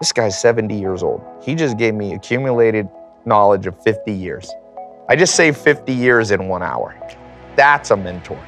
This guy's 70 years old. He just gave me accumulated knowledge of 50 years. I just saved 50 years in 1 hour. That's a mentor.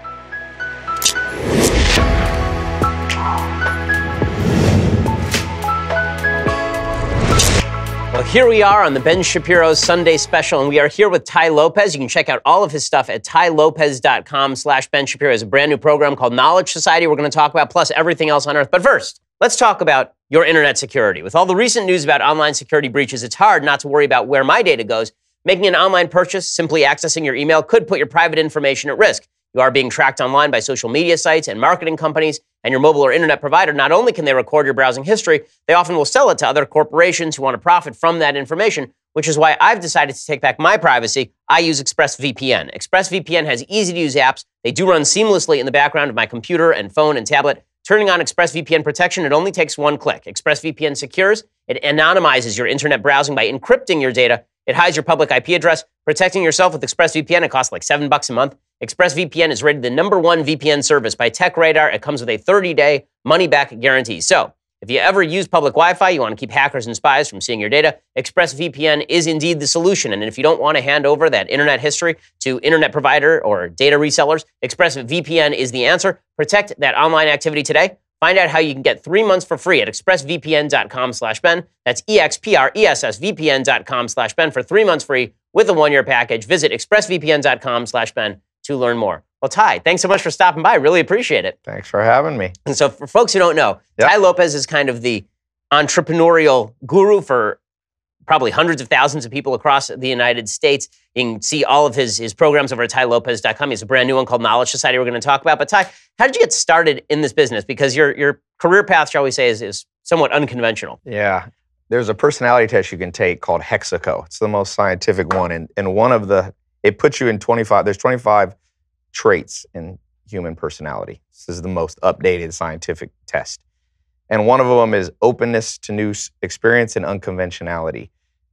Well, here we are on the Ben Shapiro Sunday Special, and we are here with Tai Lopez. You can check out all of his stuff at tailopez.com/Ben Shapiro. He has a brand new program called Knowledge Society we're going to talk about, plus everything else on earth. But first, let's talk about your internet security. With all the recent news about online security breaches, it's hard not to worry about where my data goes. Making an online purchase, simply accessing your email, could put your private information at risk. You are being tracked online by social media sites and marketing companies, and your mobile or internet provider, not only can they record your browsing history, they often will sell it to other corporations who want to profit from that information, which is why I've decided to take back my privacy. I use ExpressVPN. ExpressVPN has easy-to-use apps. They do run seamlessly in the background of my computer and phone and tablet. Turning on ExpressVPN protection, it only takes one click. ExpressVPN secures. It anonymizes your internet browsing by encrypting your data. It hides your public IP address. Protecting yourself with ExpressVPN, it costs like $7 a month. ExpressVPN is rated the #1 VPN service by TechRadar. It comes with a 30-day money-back guarantee. So, if you ever use public Wi-Fi, you want to keep hackers and spies from seeing your data, ExpressVPN is indeed the solution. And if you don't want to hand over that internet history to internet provider or data resellers, ExpressVPN is the answer. Protect that online activity today. Find out how you can get 3 months for free at expressvpn.com/Ben. That's expressvpn.com/Ben for 3 months free with a 1-year package. Visit expressvpn.com/Ben to learn more. Well, Tai, thanks so much for stopping by. Really appreciate it. Thanks for having me. And so for folks who don't know, Yep. Tai Lopez is kind of the entrepreneurial guru for probably hundreds of thousands of people across the United States. You can see all of his programs over at tailopez.com. He has a brand new one called Knowledge Society we're going to talk about. But Tai, how did you get started in this business? Because your career path, shall we say, is somewhat unconventional. Yeah. There's a personality test you can take called Hexaco. It's the most scientific one. And one of it puts you in 25, there's 25 traits in human personality. This is the most updated scientific test. And one of them is openness to new experience and unconventionality.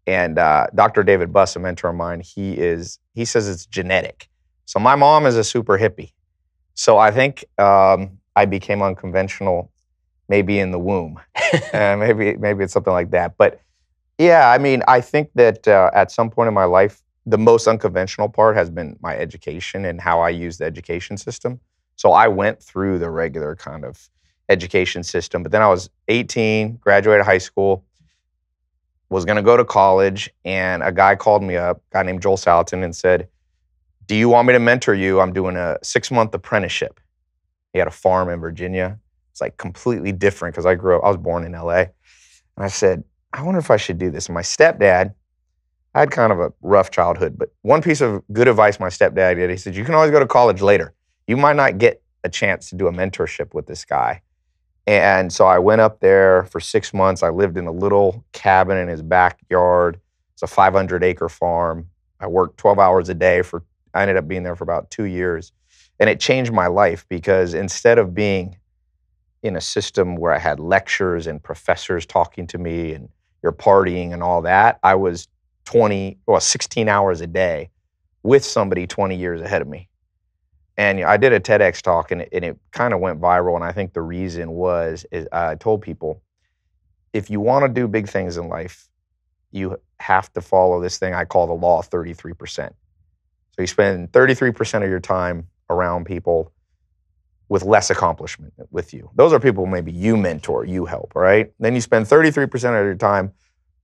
And Dr. David Buss, a mentor of mine, he says it's genetic. So my mom is a super hippie. So I think I became unconventional maybe in the womb. Maybe it's something like that. But yeah, I mean, I think that at some point in my life, the most unconventional part has been my education and how I use the education system. So I went through the regular kind of education system, but then I was 18, graduated high school, was going to go to college, and a guy called me up, a guy named Joel Salatin, and said, "Do you want me to mentor you? I'm doing a 6-month apprenticeship." He had a farm in Virginia. It's like completely different because I was born in LA. And I said, I wonder if I should do this. And my stepdad, I had kind of a rough childhood, but one piece of good advice my stepdad did, he said, you can always go to college later. You might not get a chance to do a mentorship with this guy. And so I went up there for 6 months. I lived in a little cabin in his backyard. It's a 500-acre farm. I worked 12 hours a day I ended up being there for about 2 years. And it changed my life because instead of being in a system where I had lectures and professors talking to me and you're partying and all that, I was 16 hours a day with somebody 20 years ahead of me. And I did a TEDx talk and it kind of went viral. And I think the reason is I told people, if you want to do big things in life, you have to follow this thing I call the law of 33%. So you spend 33% of your time around people with less accomplishment with you. Those are people maybe you mentor, you help, right? Then you spend 33% of your time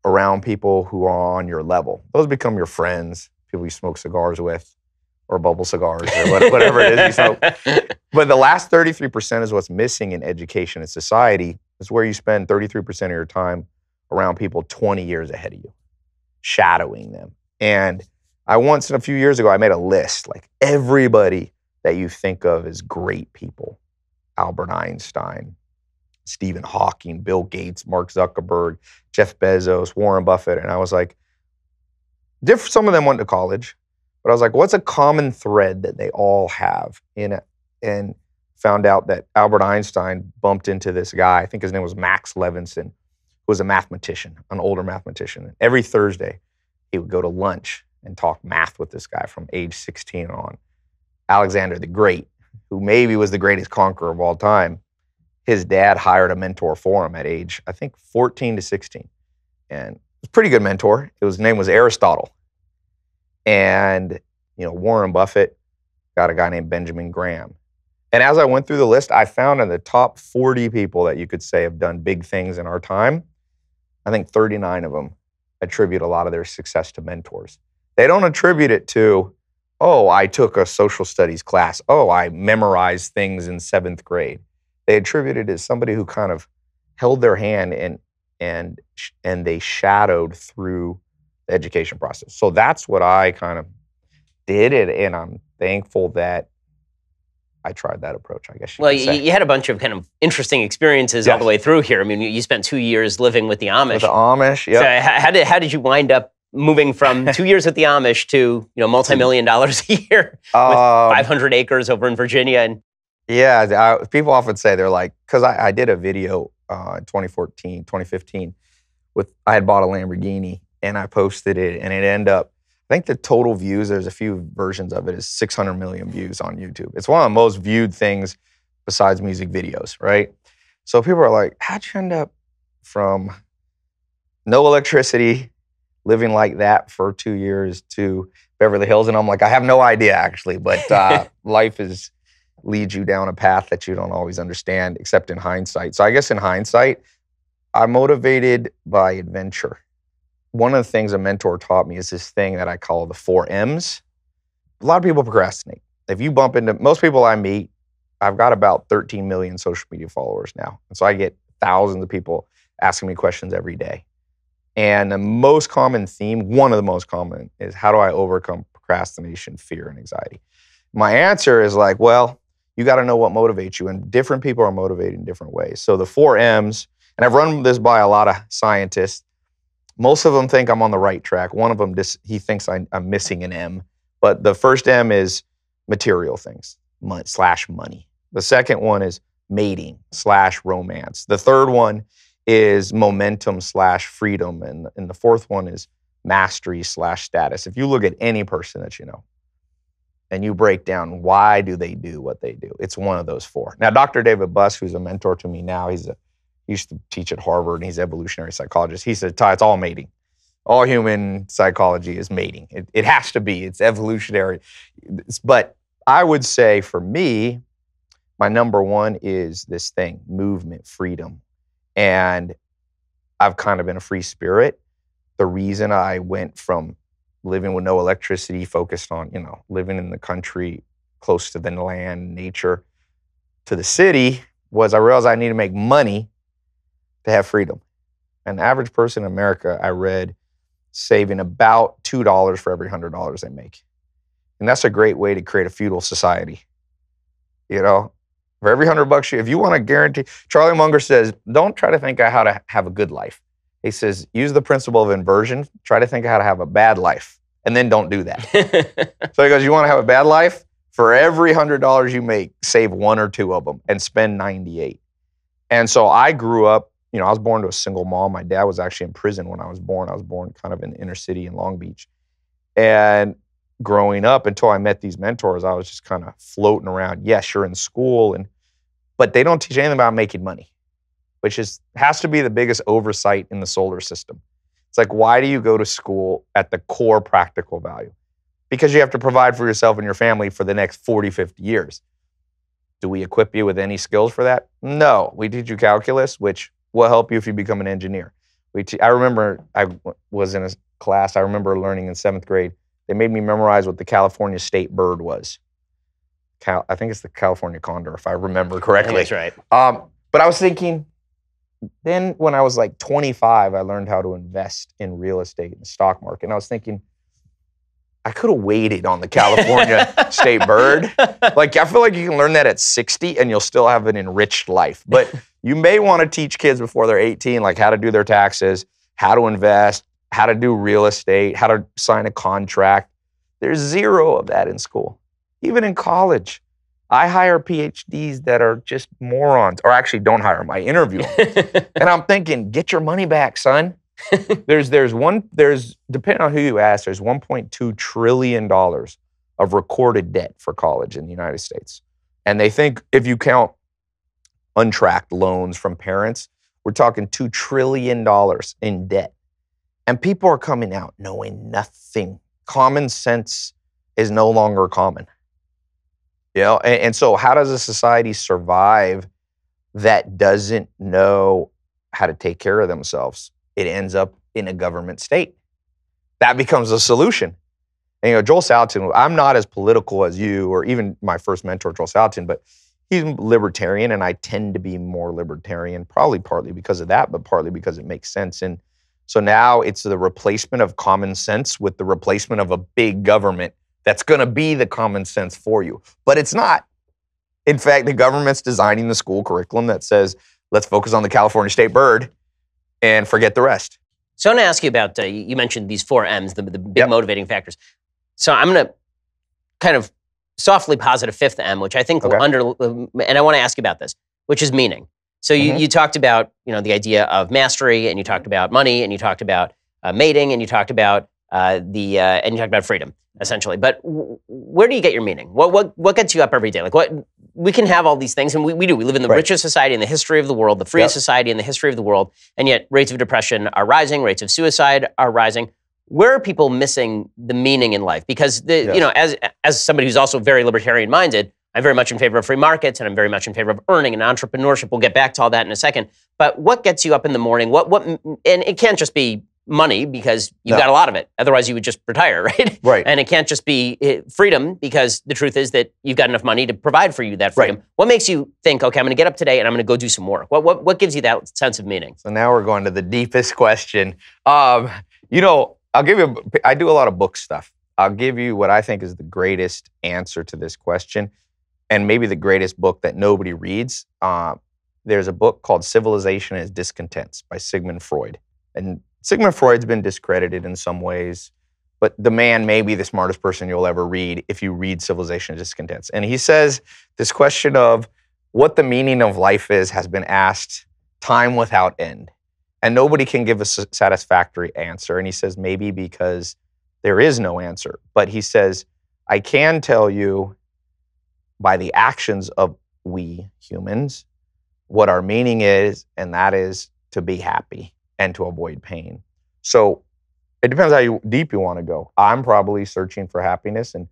around people who are on your level. Those become your friends, people you smoke cigars with, or bubble cigars, or whatever it is you smoke. But the last 33% is what's missing in education and society. It's where you spend 33% of your time around people 20 years ahead of you, shadowing them. And a few years ago, I made a list, like everybody that you think of as great people. Albert Einstein, Stephen Hawking, Bill Gates, Mark Zuckerberg, Jeff Bezos, Warren Buffett. And I was like, some of them went to college, but I was like, what's a common thread that they all have in it? And found out that Albert Einstein bumped into this guy, I think his name was Max Levinson, who was a mathematician, an older mathematician. Every Thursday, he would go to lunch and talk math with this guy from age 16 on. Alexander the Great, who maybe was the greatest conqueror of all time, his dad hired a mentor for him at age, I think, 14 to 16. And it was a pretty good mentor. His name was Aristotle. And, Warren Buffett got a guy named Benjamin Graham. And as I went through the list, I found in the top 40 people that you could say have done big things in our time, I think 39 of them attribute a lot of their success to mentors. They don't attribute it to, oh, I took a social studies class. Oh, I memorized things in 7th grade. They attribute it as somebody who kind of held their hand and they shadowed through the education process. So that's what I kind of did, and I'm thankful that I tried that approach, I guess you could say. You had a bunch of kind of interesting experiences all the way through here. I mean, you spent 2 years living with the Amish. With the Amish, yeah. So how did you wind up moving from 2 years with the Amish to multi-million dollars a year with 500 acres over in Virginia? And people often say, they're like, because I did a video in 2015 I had bought a Lamborghini and I posted it, and it ended up, I think the total views, there's a few versions of it, is 600 million views on YouTube. It's one of the most viewed things besides music videos, right? So people are like, how'd you end up from no electricity, living like that for 2 years, to Beverly Hills? And I'm like, I have no idea, actually, but life leads you down a path that you don't always understand, except in hindsight. So I guess in hindsight, I'm motivated by adventure. One of the things a mentor taught me is this thing that I call the 4 M's. A lot of people procrastinate. If you bump into most people I meet, I've got about 13 million social media followers now. And so I get thousands of people asking me questions every day. And the most common theme, one of the most common, is how do I overcome procrastination, fear, and anxiety? My answer is like, well, you got to know what motivates you. And different people are motivated in different ways. So the 4 M's, and I've run this by a lot of scientists. Most of them think I'm on the right track. One of them, he thinks I'm missing an M. But the first M is material things, /money. The second one is mating /romance. The third one is momentum /freedom. And the fourth one is mastery /status. If you look at any person that you know, and you break down why do they do what they do, it's one of those 4. Now, Dr. David Buss, who's a mentor to me now, he used to teach at Harvard, and he's an evolutionary psychologist. He said, Tai, it's all mating. All human psychology is mating. It has to be. It's evolutionary. But I would say for me, my number one is this thing, movement, freedom. And I've kind of been a free spirit. The reason I went from living with no electricity, focused on, living in the country, close to the land, nature, to the city, was I realized I need to make money to have freedom. An average person in America, I read, saving about $2 for every $100 they make. And that's a great way to create a feudal society. For every $100 if you want to guarantee, Charlie Munger says, don't try to think of how to have a good life. He says, use the principle of inversion, try to think of how to have a bad life, and then don't do that. So he goes, you want to have a bad life? For every $100 you make, save 1 or 2 of them and spend 98. And so I grew up, I was born to a single mom. My dad was actually in prison when I was born. I was born kind of in the inner city in Long Beach. And growing up, until I met these mentors, I was just kind of floating around. Yes, you're in school, but they don't teach anything about making money, which has to be the biggest oversight in the solar system. It's like, why do you go to school at the core practical value? Because you have to provide for yourself and your family for the next 40, 50 years. Do we equip you with any skills for that? No. We teach you calculus, which will help you if you become an engineer. I remember I was in a class, I remember learning in 7th grade, they made me memorize what the California state bird was. I think it's the California condor, if I remember correctly. I think that's right. But I was thinking, then when I was like 25, I learned how to invest in real estate and the stock market. And I was thinking, I could have waited on the California state bird. Like, I feel like you can learn that at 60 and you'll still have an enriched life. But you may want to teach kids before they're 18, like how to do their taxes, how to invest, how to do real estate, how to sign a contract. There's zero of that in school. Even in college, I hire PhDs that are just morons, or actually don't hire them, I interview them. And I'm thinking, get your money back, son. There's depending on who you ask, there's $1.2 trillion of recorded debt for college in the United States. And they think if you count untracked loans from parents. We're talking $2 trillion in debt. And people are coming out knowing nothing. Common sense is no longer common. And so how does a society survive that doesn't know how to take care of themselves? It ends up in a government state. That becomes a solution. And Joel Salatin, I'm not as political as you or even my first mentor, Joel Salatin, but he's libertarian and I tend to be more libertarian, probably partly because of that, but partly because it makes sense. And so now it's the replacement of common sense with the replacement of a big government that's going to be the common sense for you. But it's not. In fact, the government's designing the school curriculum that says, let's focus on the California state bird and forget the rest. So I want to ask you about, you mentioned these 4 M's, the big motivating factors. So I'm going to kind of softly posit a 5th M, which I think will and I want to ask you about this, which is meaning. So you talked about, the idea of mastery, and you talked about money, and you talked about mating, and you talked about and you talked about freedom, essentially. But where do you get your meaning? What gets you up every day? Like we can have all these things, and we do. We live in the richest society in the history of the world, the freest society in the history of the world, and yet rates of depression are rising, rates of suicide are rising. Where are people missing the meaning in life? Because as somebody who's also very libertarian-minded, I'm very much in favor of free markets, and I'm very much in favor of earning and entrepreneurship. We'll get back to all that in a second. But what gets you up in the morning? And it can't just be money because you've got a lot of it. Otherwise, you would just retire, right? Right. And it can't just be freedom because the truth is that you've got enough money to provide for you that freedom. Right. What makes you think, okay, I'm going to get up today and I'm going to go do some work? What gives you that sense of meaning? So now we're going to the deepest question. I do a lot of book stuff. I'll give you what I think is the greatest answer to this question, and maybe the greatest book that nobody reads. There's a book called Civilization and Its Discontents by Sigmund Freud. And Sigmund Freud's been discredited in some ways, but the man may be the smartest person you'll ever read if you read Civilization and Its Discontents. And he says this question of what the meaning of life is has been asked time without end. And nobody can give a satisfactory answer. And he says maybe because there is no answer. But he says, I can tell you by the actions of we humans what our meaning is, and that is to be happy and to avoid pain. So it depends how deep you want to go. I'm probably searching for happiness, and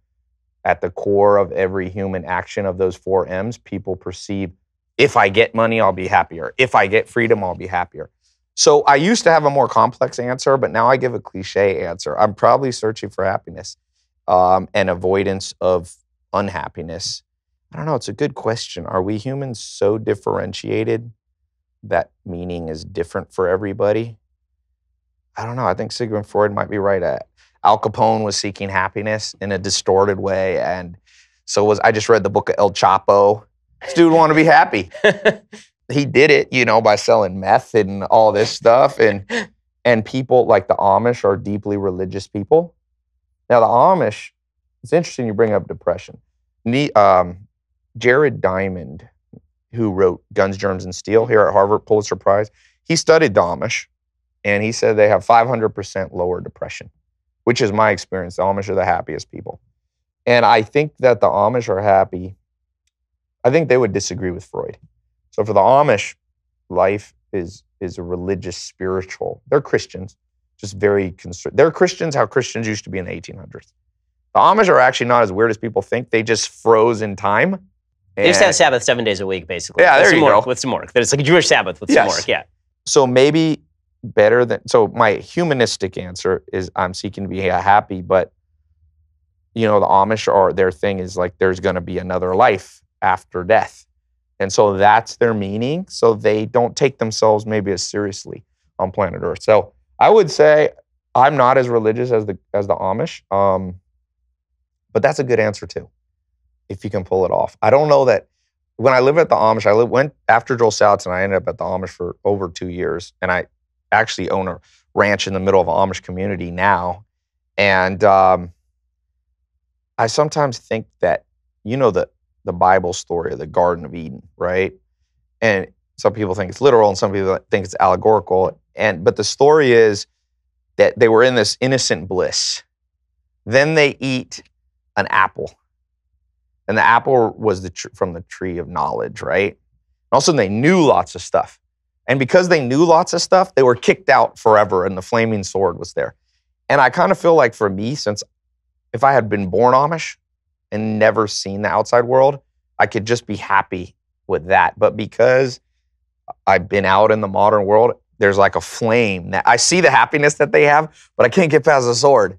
at the core of every human action of those 4 M's, people perceive, if I get money, I'll be happier. If I get freedom, I'll be happier. So I used to have a more complex answer, but now I give a cliche answer. I'm probably searching for happiness and avoidance of unhappiness. I don't know, it's a good question. Are we humans so differentiated that meaning is different for everybody? I don't know. I think Sigmund Freud might be right. Al Capone was seeking happiness in a distorted way, and so I just read the book of El Chapo. This dude wanted to be happy. He did it, by selling meth and all this stuff. And people like the Amish are deeply religious people. Now the Amish, it's interesting you bring up depression. Jared Diamond, who wrote Guns, Germs, and Steel here at Harvard, Pulitzer Prize, he studied the Amish, and he said they have 500% lower depression, which is my experience. The Amish are the happiest people. And I think that the Amish are happy. I think they would disagree with Freud. So for the Amish, life is a religious, spiritual. They're Christians, just very they're Christians how Christians used to be in the 1800s. The Amish are actually not as weird as people think. They just froze in time. They just have Sabbath 7 days a week, basically. Yeah, there you go. With some work. It's like a Jewish Sabbath with some work, yeah. So maybe better than, so my humanistic answer is I'm seeking to be happy, but the Amish their thing is like there's going to be another life after death. And so that's their meaning. So they don't take themselves maybe as seriously on planet Earth. So I would say I'm not as religious as the Amish, but that's a good answer too, if you can pull it off. I don't know that when I lived at the Amish, went after Joel Salatin, I ended up at the Amish for over 2 years, and I actually own a ranch in the middle of an Amish community now. And I sometimes think that the Bible story of the Garden of Eden, right? And some people think it's literal and some people think it's allegorical. But the story is that they were in this innocent bliss. Then they eat an apple. And the apple was from the tree of knowledge, right? all of a sudden they knew lots of stuff. And because they knew lots of stuff, they were kicked out forever and the flaming sword was there. And I kind of feel like for me, since if I had been born Amish and never seen the outside world, I could just be happy with that. But because I've been out in the modern world, there's like a flame that I see the happiness that they have, but I can't get past the sword.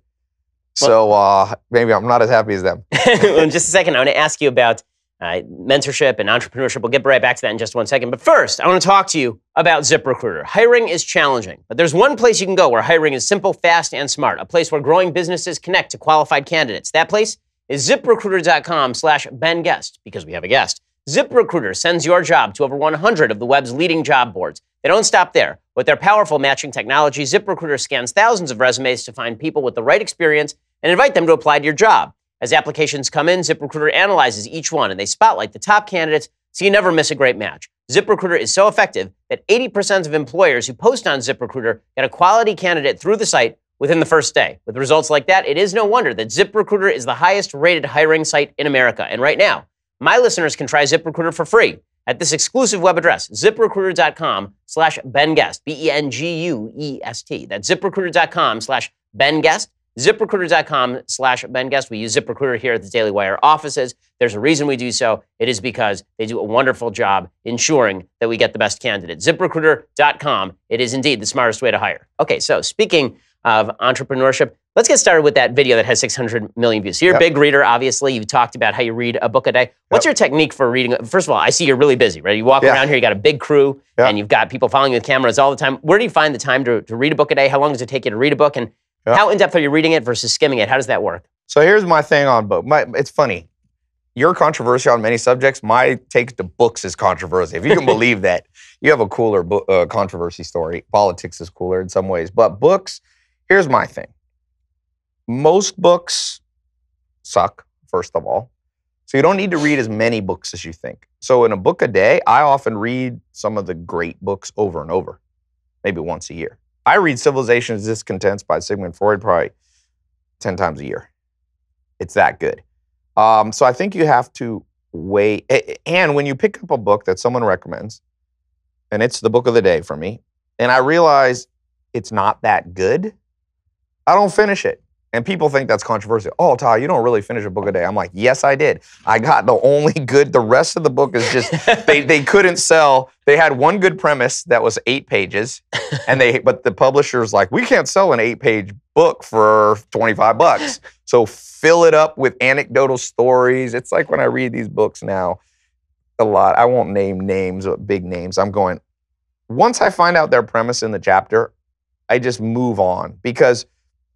So maybe I'm not as happy as them. Well, in just a second, I want to ask you about mentorship and entrepreneurship. We'll get right back to that in just one second. But first, I want to talk to you about ZipRecruiter. Hiring is challenging, but there's one place you can go where hiring is simple, fast, and smart. A place where growing businesses connect to qualified candidates. That place is ZipRecruiter.com/BenGuest, because we have a guest. ZipRecruiter sends your job to over 100 of the web's leading job boards. They don't stop there. With their powerful matching technology, ZipRecruiter scans thousands of resumes to find people with the right experience and invite them to apply to your job. As applications come in, ZipRecruiter analyzes each one, and they spotlight the top candidates so you never miss a great match. ZipRecruiter is so effective that 80% of employers who post on ZipRecruiter get a quality candidate through the site within the first day. With results like that, it is no wonder that ZipRecruiter is the highest-rated hiring site in America. And right now, my listeners can try ZipRecruiter for free at this exclusive web address, ZipRecruiter.com/BenGuest, BenGuest. That's ZipRecruiter.com/BenGuest. ZipRecruiter.com/BenGuest. We use ZipRecruiter here at the Daily Wire offices. There's a reason we do so. It is because they do a wonderful job ensuring that we get the best candidate. ZipRecruiter.com. It is indeed the smartest way to hire. Okay, so speaking of entrepreneurship, let's get started with that video that has 600 million views. So you're a big reader, obviously. You talked about how you read a book a day. What's your technique for reading? First of all, I see you're really busy, right? You walk around here, you got a big crew, and you've got people following you with cameras all the time. Where do you find the time to read a book a day? How long does it take you to read a book? And how in-depth are you reading it versus skimming it? How does that work? So here's my thing on book. It's funny. You're controversial on many subjects. My take to books is controversial. If you can believe that, you have a cooler controversy story. Politics is cooler in some ways. But books, here's my thing. Most books suck, first of all. So you don't need to read as many books as you think. So in a book a day, I often read some of the great books over and over, maybe once a year. I read Civilization's Discontents by Sigmund Freud probably 10 times a year. It's that good. So I think you have to wait. And when you pick up a book that someone recommends, and it's the book of the day for me, and I realize it's not that good, I don't finish it. And people think that's controversial. Oh, Ty, you don't really finish a book a day. I'm like, yes, I did. I got the only good. The rest of the book is just, they couldn't sell. They had one good premise that was 8 pages. But the publisher's like, we can't sell an 8-page book for $25. So fill it up with anecdotal stories. It's like when I read these books now, a lot. I won't name names, big names. I'm going, once I find out their premise in the chapter, I just move on because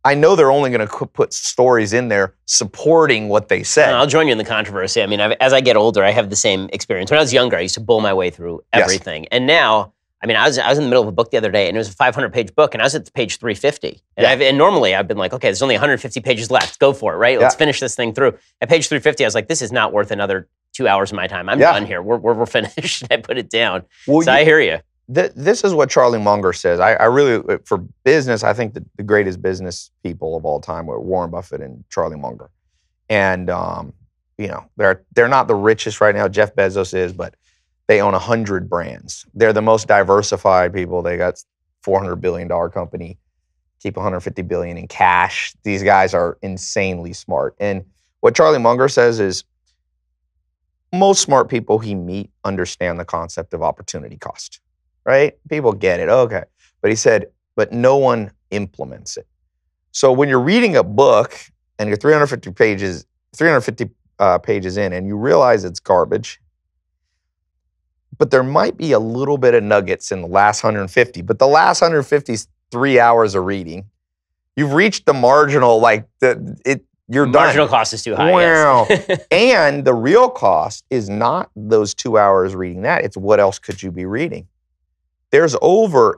I know they're only going to put stories in there supporting what they said. I'll join you in the controversy. I mean, as I get older, I have the same experience. When I was younger, I used to bull my way through everything. Yes. And now, I mean, I was in the middle of a book the other day, and it was a 500-page book, and I was at page 350. And normally, I've been like, okay, there's only 150 pages left. Go for it, right? Let's finish this thing through. At page 350, I was like, this is not worth another 2 hours of my time. I'm done here. We're finished. I put it down. Well, I hear you. This is what Charlie Munger says. I really, for business, I think the greatest business people of all time were Warren Buffett and Charlie Munger. And, they're not the richest right now. Jeff Bezos is, but they own 100 brands. They're the most diversified people. They got $400 billion company, keep $150 billion in cash. These guys are insanely smart. And what Charlie Munger says is most smart people he meet understand the concept of opportunity cost. Right? People get it. Okay. But he said, but no one implements it. So when you're reading a book and you're 350 pages in and you realize it's garbage, but there might be a little bit of nuggets in the last 150, but the last 150 is 3 hours of reading. You've reached the marginal, you're done. Marginal cost is too high. Wow. Yes. And the real cost is not those 2 hours reading that. It's what else could you be reading? There's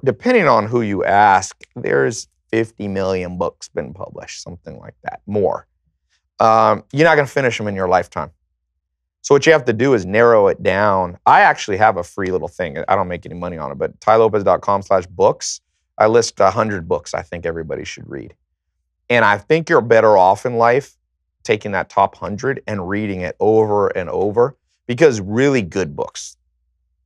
depending on who you ask, there's 50 million books been published, something like that, more. You're not going to finish them in your lifetime. So what you have to do is narrow it down. I actually have a free little thing. I don't make any money on it, but TaiLopez.com/books, I list 100 books I think everybody should read. And I think you're better off in life taking that top 100 and reading it over and over because really good books,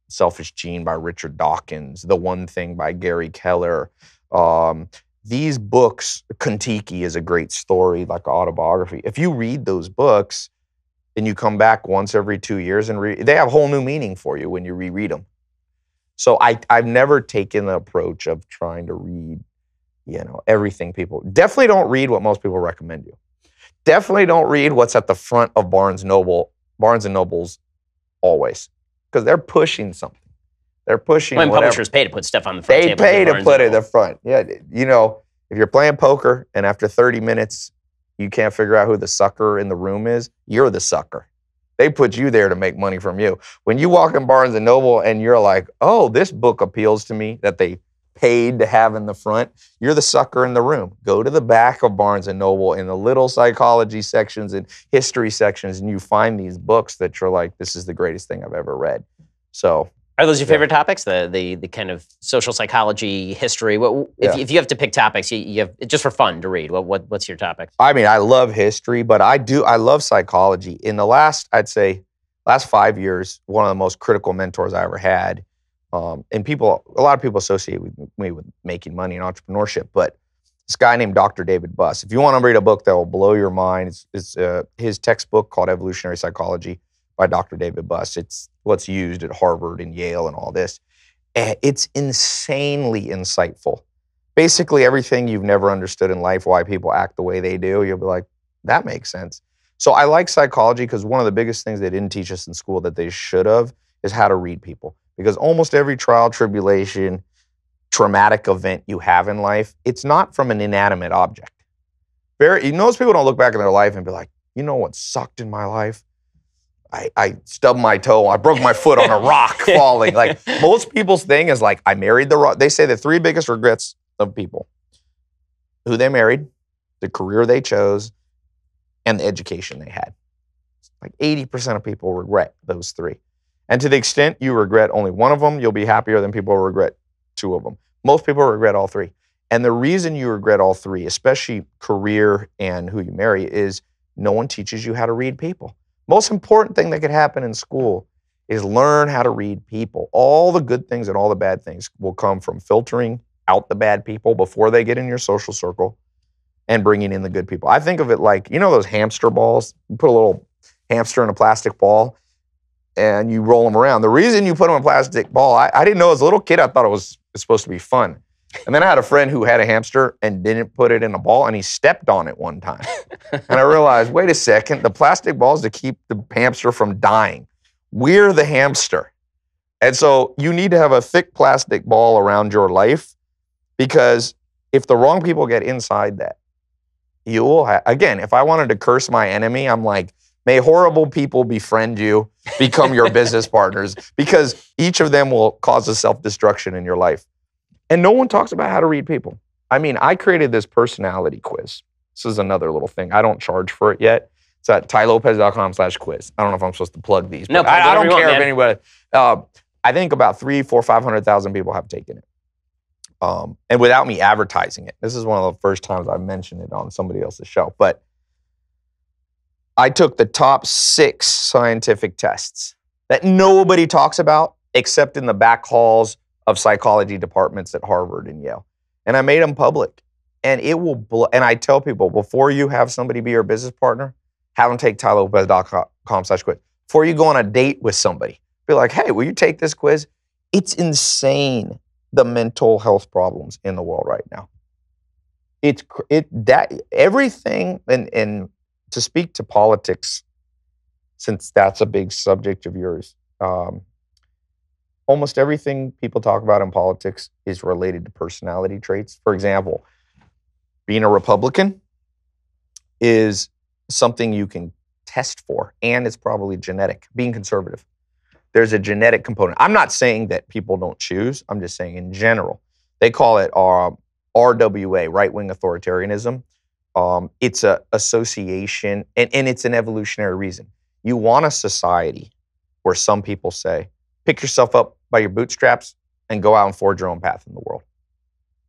Selfish Gene by Richard Dawkins, The One Thing by Gary Keller. These books, Kentucky is a great story, like autobiography. If you read those books and you come back once every 2 years and read, they have whole new meaning for you when you reread them. So I've never taken the approach of trying to read, everything people. Definitely don't read what most people recommend you. Definitely don't read what's at the front of Barnes and Nobles always, because they're pushing something. They're pushing when whatever. Publishers pay to put stuff on the front They table. pay to put it in the front. Yeah, if you're playing poker and after 30 minutes you can't figure out who the sucker in the room is, you're the sucker. They put you there to make money from you. When you walk in Barnes & Noble and you're like, oh, this book appeals to me, that they paid to have in the front, you're the sucker in the room. Go to the back of Barnes & Noble in the little psychology sections and history sections, and you find these books that you're like, this is the greatest thing I've ever read. So, are those your favorite topics? The kind of social psychology, history? If you have to pick topics, you have just for fun to read. What's your topic? I mean, I love history, but I love psychology. In the last 5 years, one of the most critical mentors I ever had, and a lot of people associate me with making money and entrepreneurship, but this guy named Dr. David Buss. If you want to read a book that will blow your mind, it's his textbook called Evolutionary Psychology by Dr. David Buss. It's what's used at Harvard and Yale and all this. It's insanely insightful. Basically, everything you've never understood in life, why people act the way they do, you'll be like, that makes sense. So I like psychology because one of the biggest things they didn't teach us in school that they should have is how to read people. Because almost every trial, tribulation, traumatic event you have in life, it's not from an inanimate object. Most people don't look back in their life and be like, you know what sucked in my life? I stubbed my toe. I broke my foot on a rock falling. Like, most people's thing is like, I married the wrong. They say the three biggest regrets of people: who they married, the career they chose, and the education they had. Like 80% of people regret those three. And to the extent you regret only one of them, you'll be happier than people who regret two of them. Most people regret all three. And the reason you regret all three, especially career and who you marry, is no one teaches you how to read people. Most important thing that could happen in school is learn how to read people. All the good things and all the bad things will come from filtering out the bad people before they get in your social circle and bringing in the good people. I think of it like, those hamster balls? You put a little hamster in a plastic ball and you roll them around. The reason you put them in a plastic ball, I didn't know as a little kid, I thought it was supposed to be fun. And then I had a friend who had a hamster and didn't put it in a ball, and he stepped on it one time. And I realized, wait a second, the plastic ball is to keep the hamster from dying. We're the hamster. And so you need to have a thick plastic ball around your life, because if the wrong people get inside that, you will again, if I wanted to curse my enemy, I'm like, may horrible people befriend you, become your business partners, because each of them will cause a self-destruction in your life. And no one talks about how to read people. I mean, I created this personality quiz. This is another little thing. I don't charge for it yet. It's at tailopez.com/quiz. I don't know if I'm supposed to plug these. No, I don't care if man. anybody. I think about 500,000 people have taken it. And without me advertising it. This is one of the first times I've mentioned it on somebody else's show. But I took the top 6 scientific tests that nobody talks about except in the back halls of psychology departments at Harvard and Yale. And I made them public. And it will and I tell people, before you have somebody be your business partner, have them take tailopez.com/quiz. Before you go on a date with somebody, be like, hey, will you take this quiz? It's insane, the mental health problems in the world right now. Everything, and to speak to politics, since that's a big subject of yours, almost everything people talk about in politics is related to personality traits. For example, being a Republican is something you can test for, and it's probably genetic. Being conservative, there's a genetic component. I'm not saying that people don't choose. I'm just saying in general. They call it RWA, right-wing authoritarianism. It's an association, and it's an evolutionary reason. You want a society where some people say, pick yourself up by your bootstraps and go out and forge your own path in the world.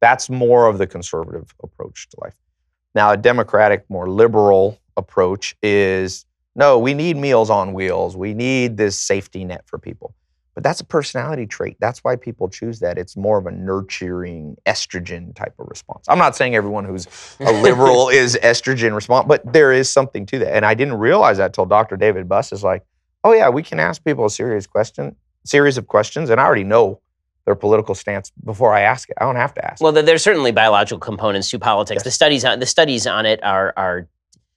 That's more of the conservative approach to life. Now, a democratic, more liberal approach is, no, we need meals on wheels. We need this safety net for people. But that's a personality trait. That's why people choose that. It's more of a nurturing estrogen type of response. I'm not saying everyone who's a liberal is estrogen response, but there is something to that. And I didn't realize that till Dr. David Buss is like, oh yeah, we can ask people a series of questions, and I already know their political stance before I ask it. I don't have to ask. Well, there's certainly biological components to politics. Yes. The studies on it are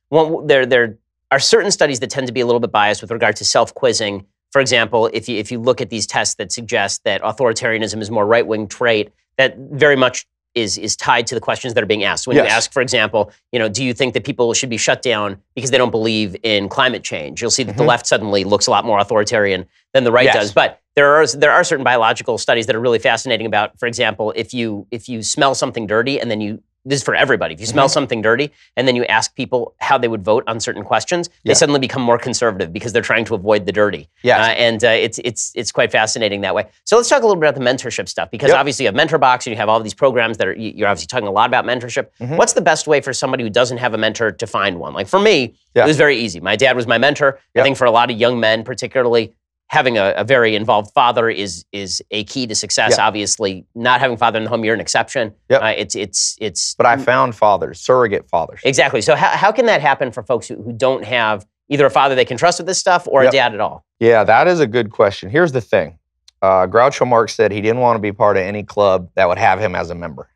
well, there are certain studies that tend to be a little bit biased with regard to self-quizzing. For example, if you look at these tests that suggest that authoritarianism is more right-wing trait, that very much is tied to the questions that are being asked. When you ask, for example, do you think that people should be shut down because they don't believe in climate change? You'll see that the left suddenly looks a lot more authoritarian than the right does. But there are certain biological studies that are really fascinating about, for example, if you smell something dirty and then this is for everybody. If you smell something dirty and then you ask people how they would vote on certain questions, they suddenly become more conservative because they're trying to avoid the dirty. And it's quite fascinating that way. So let's talk a little bit about the mentorship stuff, because obviously you have Mentor Box and you have all these programs that you're obviously talking a lot about mentorship. What's the best way for somebody who doesn't have a mentor to find one? Like for me, it was very easy. My dad was my mentor. I think for a lot of young men, particularly, having a very involved father is a key to success. Obviously, not having a father in the home, you're an exception. It's. But I found fathers, surrogate fathers. Exactly. So how can that happen for folks who don't have either a father they can trust with this stuff or a dad at all? Yeah, that is a good question. Here's the thing. Groucho Marx said he didn't want to be part of any club that would have him as a member.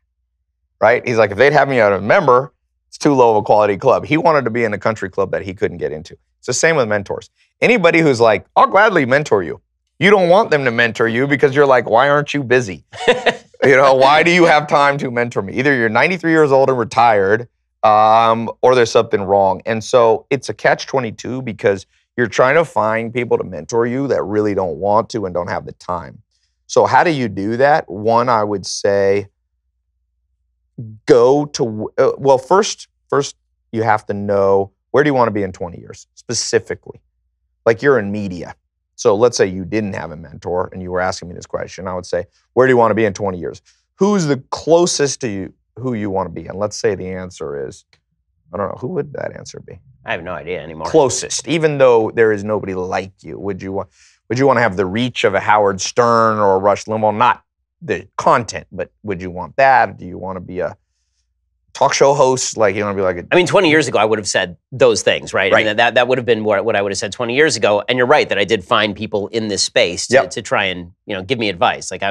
Right? He's like, if they'd have me as a member, it's too low of a quality club. He wanted to be in a country club that he couldn't get into. It's the same with mentors. Anybody who's like, I'll gladly mentor you. You don't want them to mentor you because you're like, why aren't you busy? Why do you have time to mentor me? Either you're 93 years old and retired, or there's something wrong. And so it's a catch-22 because you're trying to find people to mentor you that really don't want to and don't have the time. So how do you do that? One, I would say, first you have to know, where do you want to be in 20 years specifically? Like you're in media. So let's say you didn't have a mentor and you were asking me this question. I would say, where do you want to be in 20 years? Who's the closest to you, who you want to be? And let's say the answer is, I don't know, who would that answer be? I have no idea anymore. Closest, even though there is nobody like you. Would you want to have the reach of a Howard Stern or a Rush Limbaugh? Not the content, but would you want that? Do you want to be a talk show host? Like, you want to be like 20 years ago, I would have said those things, right? I mean, that would have been what I would have said 20 years ago. And you're right that I did find people in this space to try and, give me advice. Like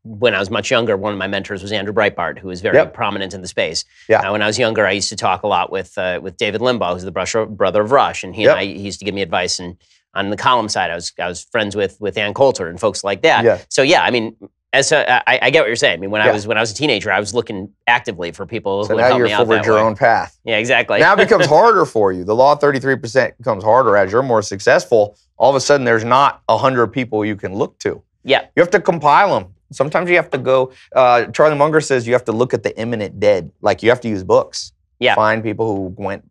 when I was much younger, one of my mentors was Andrew Breitbart, who was very prominent in the space. When I was younger, I used to talk a lot with David Limbaugh, who's the brother of Rush. And he used to give me advice. And on the column side, I was friends with Ann Coulter and folks like that. So I mean, I get what you're saying. I mean, when I was a teenager, I was looking actively for people who would help me out that way. So now you're forward your own path. Yeah, exactly. Now it becomes harder for you. The law of 33% becomes harder as you're more successful. All of a sudden, there's not 100 people you can look to. Yeah. You have to compile them. Sometimes you have to go, Charlie Munger says you have to look at the imminent dead. Like you have to use books. Yeah. Find people who went,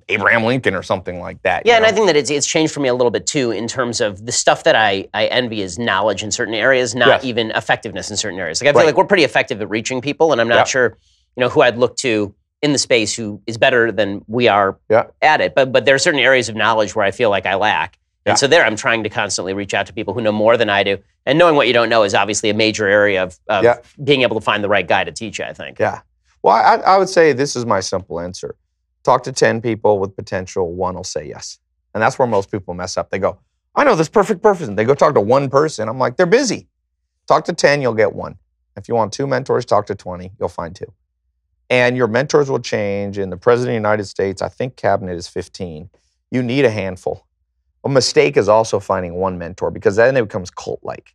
Abraham Lincoln or something like that. Yeah, and I think that it's changed for me a little bit too in terms of the stuff that I envy is knowledge in certain areas, not even effectiveness in certain areas. Like I feel like we're pretty effective at reaching people, and I'm not sure, who I'd look to in the space who is better than we are at it. But there are certain areas of knowledge where I feel like I lack. And so I'm trying to constantly reach out to people who know more than I do. And knowing what you don't know is obviously a major area of being able to find the right guy to teach you, I think. Yeah. Well, I would say this is my simple answer. Talk to 10 people with potential, one will say yes. And that's where most people mess up. They go, I know this perfect person. They go talk to one person. I'm like, they're busy. Talk to 10, you'll get one. If you want 2 mentors, talk to 20, you'll find 2. And your mentors will change. In the President of the United States, I think cabinet is 15. You need a handful. A mistake is also finding one mentor because then it becomes cult-like.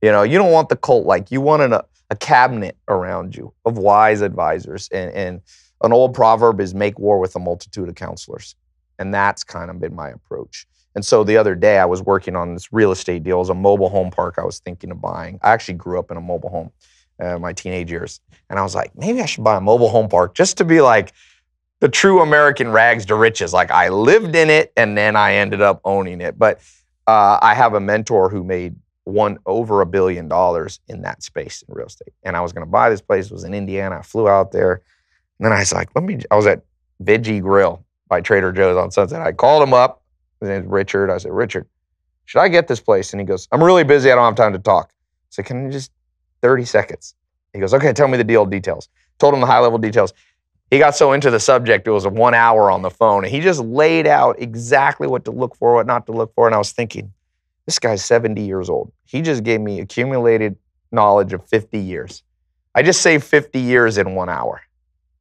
You don't want the cult-like. You want a cabinet around you of wise advisors. And an old proverb is make war with a multitude of counselors. And that's kind of been my approach. And so the other day I was working on this real estate deal. It was a mobile home park I was thinking of buying. I actually grew up in a mobile home in my teenage years. And I was like, maybe I should buy a mobile home park just to be like the true American rags to riches. Like I lived in it and then I ended up owning it. But I have a mentor who made over $1 billion in that space in real estate. And I was going to buy this place. It was in Indiana. I flew out there. And then I was like, I was at Veggie Grill by Trader Joe's on Sunset. I called him up. His name's Richard. I said, Richard, should I get this place? And he goes, I'm really busy. I don't have time to talk. So can you just 30 seconds? He goes, okay, tell me the deal details. Told him the high level details. He got so into the subject, it was 1 hour on the phone. And he just laid out exactly what to look for, what not to look for. And I was thinking, this guy's 70 years old. He just gave me accumulated knowledge of 50 years. I just saved 50 years in 1 hour.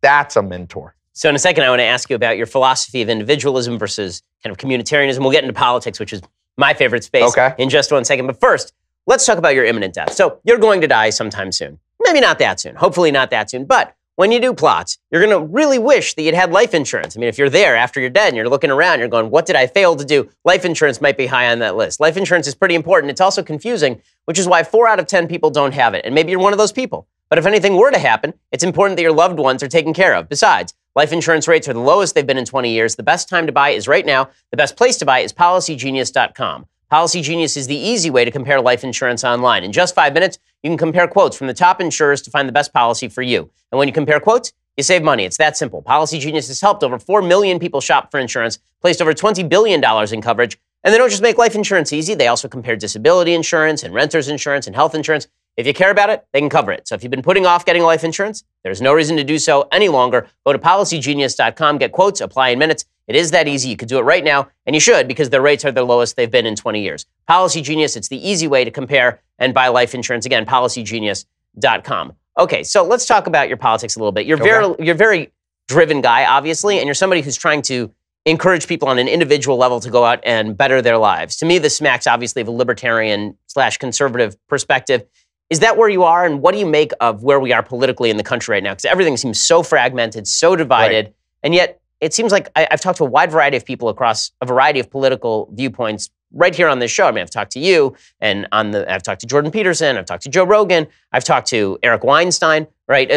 That's a mentor. So in a second, I want to ask you about your philosophy of individualism versus kind of communitarianism. We'll get into politics, which is my favorite space, in just 1 second. But first, let's talk about your imminent death. So you're going to die sometime soon. Maybe not that soon. Hopefully not that soon. But when you do plots, you're going to really wish that you'd had life insurance. I mean, if you're there after you're dead and you're looking around, you're going, what did I fail to do? Life insurance might be high on that list. Life insurance is pretty important. It's also confusing, which is why 4 out of 10 people don't have it. And maybe you're one of those people. But if anything were to happen, it's important that your loved ones are taken care of. Besides, life insurance rates are the lowest they've been in 20 years. The best time to buy is right now. The best place to buy is PolicyGenius.com. PolicyGenius is the easy way to compare life insurance online. In just 5 minutes, you can compare quotes from the top insurers to find the best policy for you. And when you compare quotes, you save money. It's that simple. PolicyGenius has helped over 4 million people shop for insurance, placed over $20 billion in coverage. And they don't just make life insurance easy. They also compare disability insurance and renter's insurance and health insurance. If you care about it, they can cover it. So if you've been putting off getting life insurance, there's no reason to do so any longer. Go to PolicyGenius.com, get quotes, apply in minutes. It is that easy. You could do it right now, and you should because their rates are the lowest they've been in 20 years. PolicyGenius, it's the easy way to compare and buy life insurance. Again, PolicyGenius.com. Okay, so let's talk about your politics a little bit. You're a very driven guy, obviously, and you're somebody who's trying to encourage people on an individual level to go out and better their lives. To me, this smacks, obviously, of a libertarian/conservative perspective. Is that where you are, and what do you make of where we are politically in the country right now? Because everything seems so fragmented, so divided, and yet it seems like I've talked to a wide variety of people across a variety of political viewpoints right here on this show. I mean, I've talked to you, and I've talked to Jordan Peterson, I've talked to Joe Rogan, I've talked to Eric Weinstein, right?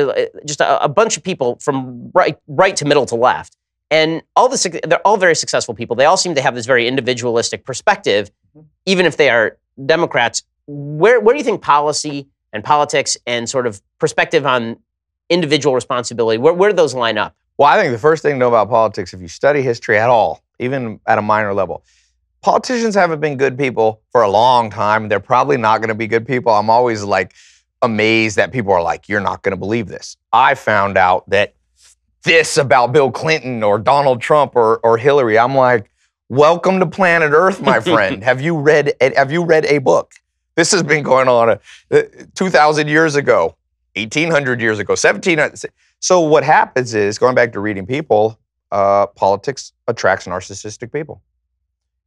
Just a bunch of people from right to middle to left. And they're all very successful people. They all seem to have this very individualistic perspective, even if they are Democrats. Where do you think policy and politics and sort of perspective on individual responsibility, where do those line up? Well, I think the first thing to know about politics, if you study history at all, even at a minor level, politicians haven't been good people for a long time. They're probably not going to be good people. I'm always like amazed that people are like, you're not going to believe this. I found out that this about Bill Clinton or Donald Trump or Hillary. I'm like, welcome to planet Earth, my friend. Have you read a book? This has been going on 2,000 years ago, 1,800 years ago, 1,700. So what happens is, going back to reading people, politics attracts narcissistic people.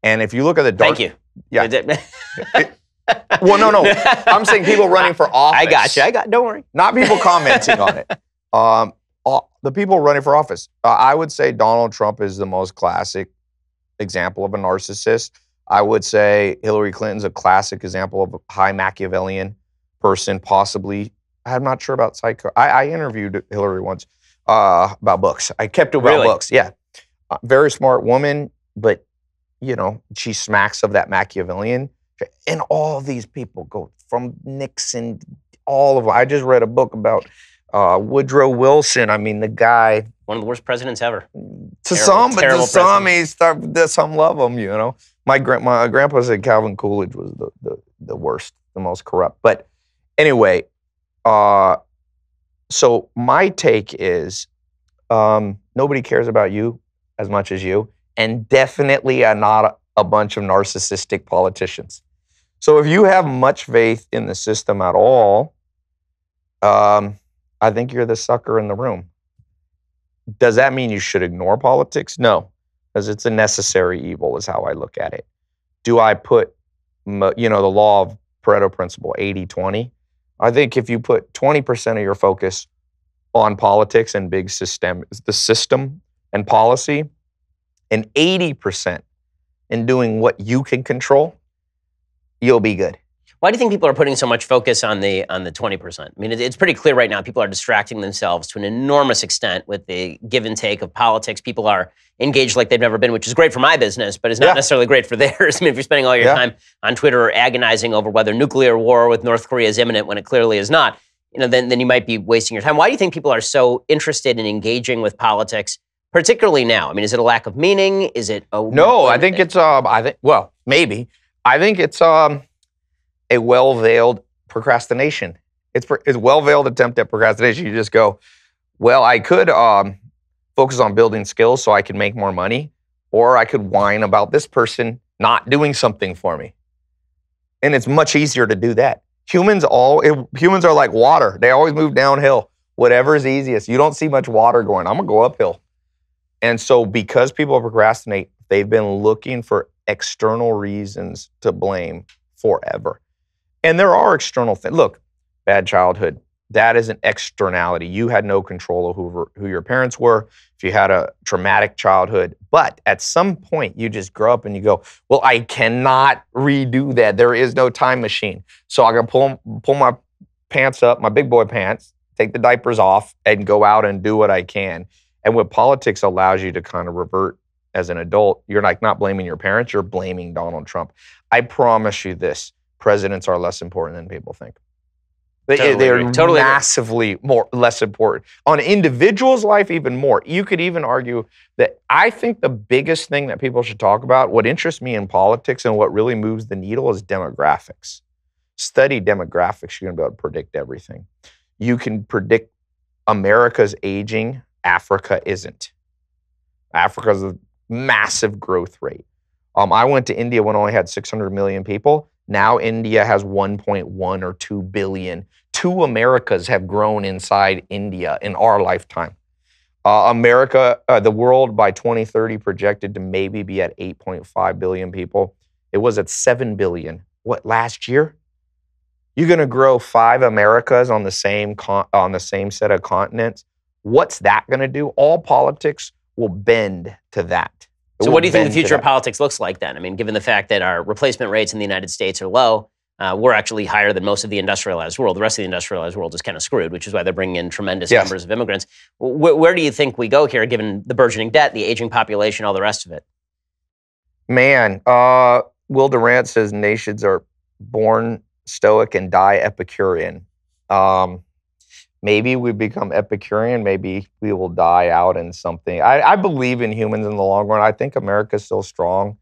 And if you look at the dark... Thank you. Yeah. Well, no. I'm saying people running for office. I got you. Don't worry. Not people commenting on it. The people running for office. I would say Donald Trump is the most classic example of a narcissist. I would say Hillary Clinton's a classic example of a high Machiavellian person, possibly. I'm not sure about psycho. I interviewed Hillary once about books. I kept it about books. Yeah. Very smart woman, but, she smacks of that Machiavellian. And all of these people go from Nixon, all of them. I just read a book about Woodrow Wilson. I mean, the guy. One of the worst presidents ever. To some love him, My grandpa said Calvin Coolidge was the worst, the most corrupt. But anyway, so my take is nobody cares about you as much as you, and definitely not a bunch of narcissistic politicians. So if you have much faith in the system at all, I think you're the sucker in the room. Does that mean you should ignore politics? No, because it's a necessary evil is how I look at it. Do I put, the law of Pareto principle, 80-20? I think if you put 20% of your focus on politics and the system and policy, and 80% in doing what you can control, you'll be good. Why do you think people are putting so much focus on the 20%? I mean, it's pretty clear right now people are distracting themselves to an enormous extent with the give and take of politics. People are engaged like they've never been, which is great for my business, but is not necessarily great for theirs. I mean, if you're spending all your time on Twitter or agonizing over whether nuclear war with North Korea is imminent when it clearly is not, then you might be wasting your time. Why do you think people are so interested in engaging with politics, particularly now? I mean, is it a lack of meaning? Is it No, I think it's maybe. I think it's a well-veiled procrastination. It's well-veiled attempt at procrastination. You just go, well, I could focus on building skills so I can make more money, or I could whine about this person not doing something for me. And it's much easier to do that. Humans are like water. They always move downhill. Whatever is easiest. You don't see much water going, I'm going to go uphill. And so because people procrastinate, they've been looking for external reasons to blame forever. And there are external things. Look, bad childhood. That is an externality. You had no control of who your parents were, if you had a traumatic childhood. But at some point, you just grow up and you go, well, I cannot redo that. There is no time machine. So I can pull my pants up, my big boy pants, take the diapers off, and go out and do what I can. And what politics allows you to kind of revert as an adult, you're like not blaming your parents, you're blaming Donald Trump. I promise you this, presidents are less important than people think. They're massively less important. On an individual's life, even more. You could even argue that I think the biggest thing that people should talk about, what interests me in politics and what really moves the needle is demographics. Study demographics, you're going to be able to predict everything. You can predict America's aging, Africa isn't. Africa's a massive growth rate. I went to India when it only had 600 million people. Now India has 1.1 or 2 billion. 2 Americas have grown inside India in our lifetime. The world by 2030 projected to maybe be at 8.5 billion people. It was at 7 billion. Last year? You're going to grow 5 Americas on the same set of continents. What's that going to do? All politics will bend to that. So what do you think the future of politics looks like then? I mean, given the fact that our replacement rates in the United States are low, we're actually higher than most of the industrialized world. The rest of the industrialized world is kind of screwed, which is why they're bringing in tremendous numbers of immigrants. Where do you think we go here, given the burgeoning debt, the aging population, all the rest of it? Man, Will Durant says nations are born Stoic and die Epicurean. Maybe we become Epicurean. Maybe we will die out in something. I believe in humans in the long run. I think America's still strong.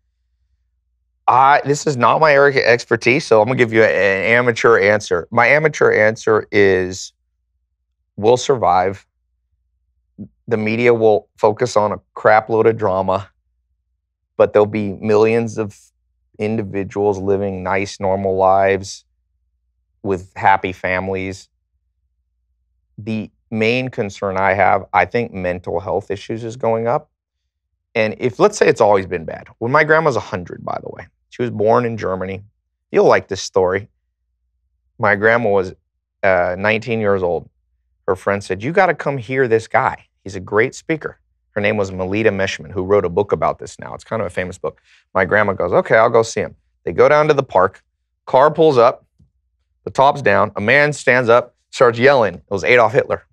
This is not my area of expertise, so I'm going to give you an amateur answer. My amateur answer is we'll survive. The media will focus on a crap load of drama, but there'll be millions of individuals living nice, normal lives with happy families. The main concern I have, I think mental health issues is going up. And let's say it's always been bad. When my grandma's 100, by the way, she was born in Germany. You'll like this story. My grandma was 19 years old. Her friend said, you got to come hear this guy. He's a great speaker. Her name was Melita Mishman, who wrote a book about this now. It's kind of a famous book. My grandma goes, okay, I'll go see him. They go down to the park. Car pulls up. The top's down. A man stands up, starts yelling. It was Adolf Hitler.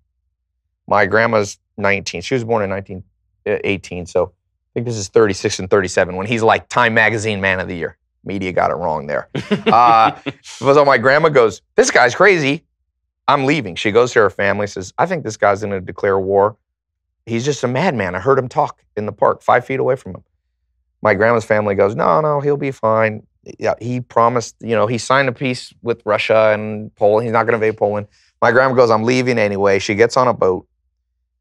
My grandma's 19. She was born in 1918, so I think this is 36 and 37 when he's like Time Magazine Man of the Year. Media got it wrong there. So my grandma goes, this guy's crazy. I'm leaving. She goes to her family, says, I think this guy's going to declare war. He's just a madman. I heard him talk in the park 5 feet away from him. My grandma's family goes, no, he'll be fine. Yeah, he promised, he signed a peace with Russia and Poland. He's not going to invade Poland. My grandma goes, I'm leaving anyway. She gets on a boat.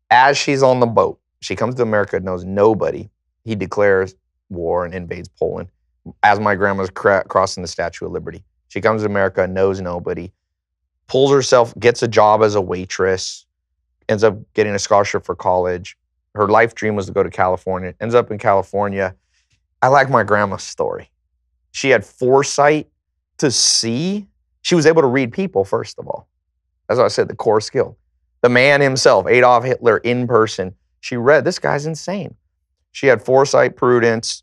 As she's on the boat, she comes to America, knows nobody. He declares war and invades Poland. As my grandma's crossing the Statue of Liberty. She comes to America, knows nobody, pulls herself, gets a job as a waitress, ends up getting a scholarship for college. Her life dream was to go to California, ends up in California. I like my grandma's story. She had foresight to see. She was able to read people, first of all. That's what I said, the core skill. The man himself, Adolf Hitler, in person. She read, this guy's insane. She had foresight, prudence.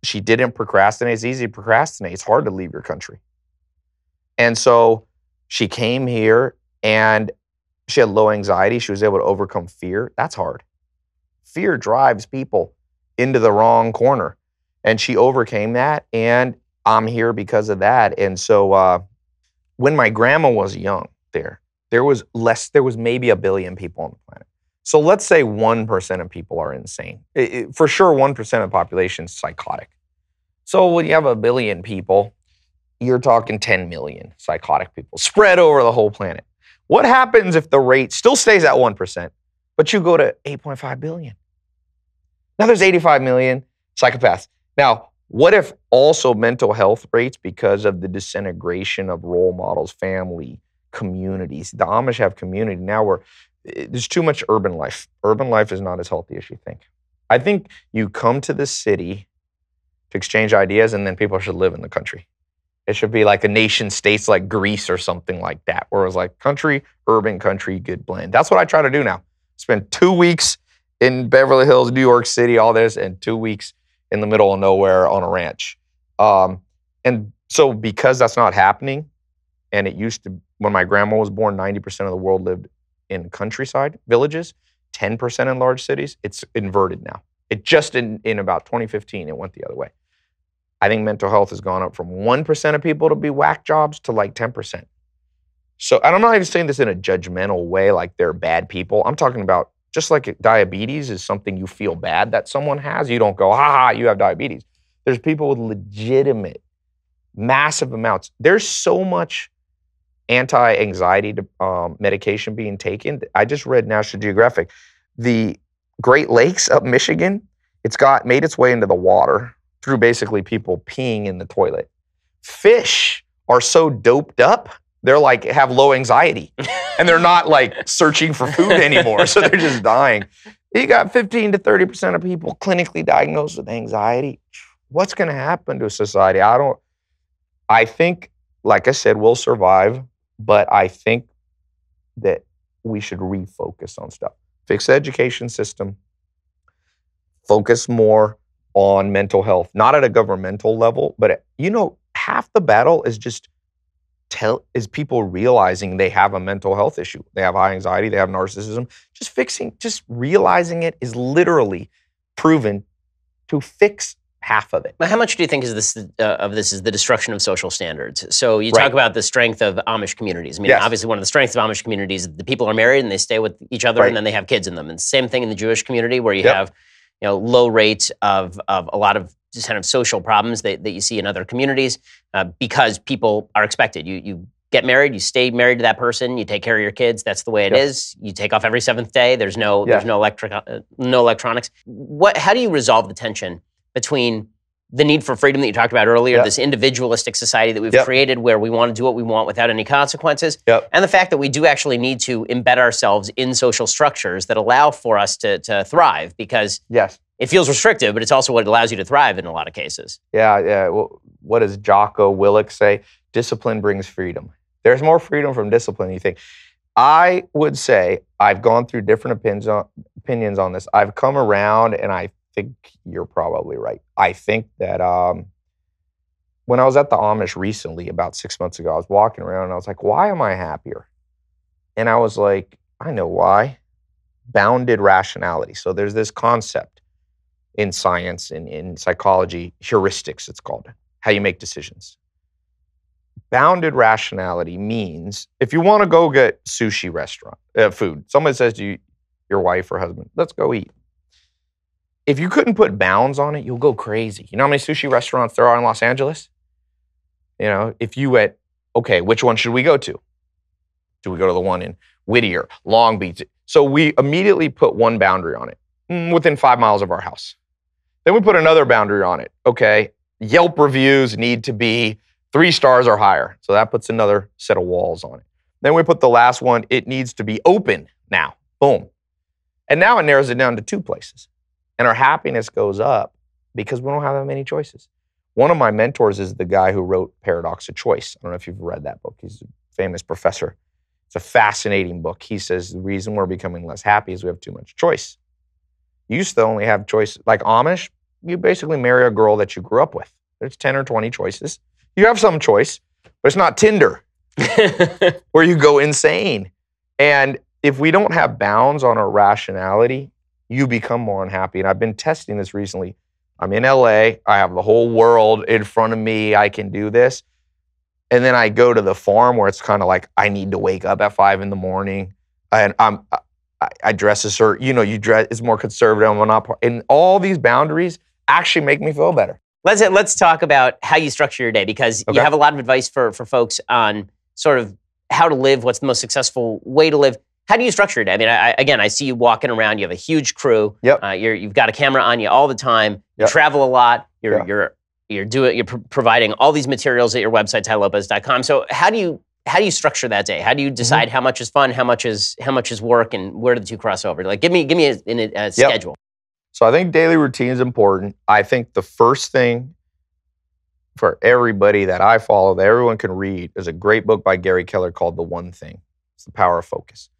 She didn't procrastinate. It's easy to procrastinate. It's hard to leave your country. And so she came here and she had low anxiety. She was able to overcome fear. That's hard. Fear drives people into the wrong corner. And she overcame that, and I'm here because of that. And so when my grandma was young there was maybe 1 billion people on the planet. So let's say 1% of people are insane. For sure, 1% of the population is psychotic. So when you have 1 billion people, you're talking 10 million psychotic people spread over the whole planet. What happens if the rate still stays at 1%, but you go to 8.5 billion? Now there's 85 million psychopaths. Now, what if also mental health rates, because of the disintegration of role models, family, communities? The Amish have community. Now there's too much urban life. Urban life is not as healthy as you think. I think you come to the city to exchange ideas, and then people should live in the country. It should be like a nation states like Greece or something like that, where it was like country, urban, country, good blend. That's what I try to do now. Spend 2 weeks in Beverly Hills, New York City, all this, and 2 weeks in the middle of nowhere on a ranch. And so because that's not happening, and it used to, when my grandma was born, 90% of the world lived in countryside villages, 10% in large cities. It's inverted now. It just in about 2015, it went the other way. I think mental health has gone up from 1% of people to be whack jobs to like 10%. So, and I'm not even saying this in a judgmental way, like they're bad people. I'm talking about just like diabetes is something you feel bad that someone has. You don't go, ha, you have diabetes. There's people with legitimate, massive amounts. There's so much anti-anxiety medication being taken. I just read National Geographic. The Great Lakes up Michigan, it's made its way into the water through basically people peeing in the toilet. Fish are so doped up, they're like have low anxiety. And they're not like searching for food anymore. So they're just dying. You got 15 to 30% of people clinically diagnosed with anxiety. What's going to happen to society? I think, like I said, we'll survive, but I think that we should refocus on stuff. Fix the education system, focus more on mental health, not at a governmental level, but half the battle is just is people realizing they have a mental health issue. They have high anxiety, they have narcissism. Just realizing it is literally proven to fix half of it. But how much do you think is this is the destruction of social standards? So you talk about the strength of Amish communities. I mean, obviously one of the strengths of Amish communities is the people are married and they stay with each other and then they have kids in them. And same thing in the Jewish community where you have low rates of a lot of just kind of social problems that you see in other communities because people are expected. You get married, you stay married to that person, you take care of your kids. That's the way it is. You take off every 7th day. There's no electronics. How do you resolve the tension between the need for freedom that you talked about earlier, this individualistic society that we've created where we want to do what we want without any consequences, and the fact that we do actually need to embed ourselves in social structures that allow for us to thrive because it feels restrictive, but it's also what allows you to thrive in a lot of cases. Well, what does Jocko Willink say? Discipline brings freedom. There's more freedom from discipline than you think. I would say I've gone through different opinions on this. I've come around, and I think you're probably right. I think that when I was at the Amish recently, about 6 months ago, I was walking around and I was like, why am I happier? And I was like, I know why. Bounded rationality. So there's this concept in science and in psychology, heuristics it's called, how you make decisions. Bounded rationality means if you want to go get sushi restaurant food, someone says to you, your wife or husband, let's go eat. If you couldn't put bounds on it, you'll go crazy. You know how many sushi restaurants there are in Los Angeles? If you went, okay, which one should we go to? Do we go to the one in Whittier, Long Beach? So we immediately put one boundary on it, within 5 miles of our house. Then we put another boundary on it. Okay, Yelp reviews need to be 3 stars or higher. So that puts another set of walls on it. Then we put the last one, it needs to be open now. Boom. And now it narrows it down to 2 places. And our happiness goes up because we don't have that many choices. One of my mentors is the guy who wrote Paradox of Choice. I don't know if you've read that book. He's a famous professor. It's a fascinating book. He says the reason we're becoming less happy is we have too much choice. You used to only have choice. Like Amish, you basically marry a girl that you grew up with. There's 10 or 20 choices. You have some choice, but it's not Tinder where you go insane. And if we don't have bounds on our rationality, you become more unhappy. And I've been testing this recently. I'm in LA. I have the whole world in front of me. I can do this. And then I go to the farm where it's kind of like, I need to wake up at 5 a.m. And I dress a certain, you dress, it's more conservative. I'm not, and all these boundaries actually make me feel better. Let's talk about how you structure your day, because you have a lot of advice for folks on sort of how to live, what's the most successful way to live. How do you structure your day? I mean, I see you walking around. You have a huge crew. Yep. You've got a camera on you all the time. You travel a lot. You're providing all these materials at your website, TaiLopez.com. So how do you structure that day? How do you decide how much is fun, how much is work, and where do the two cross over? Like, give me a schedule. So I think daily routine is important. I think the first thing for everybody that I follow, that everyone can read, is a great book by Gary Keller called The One Thing. It's The Power of Focus.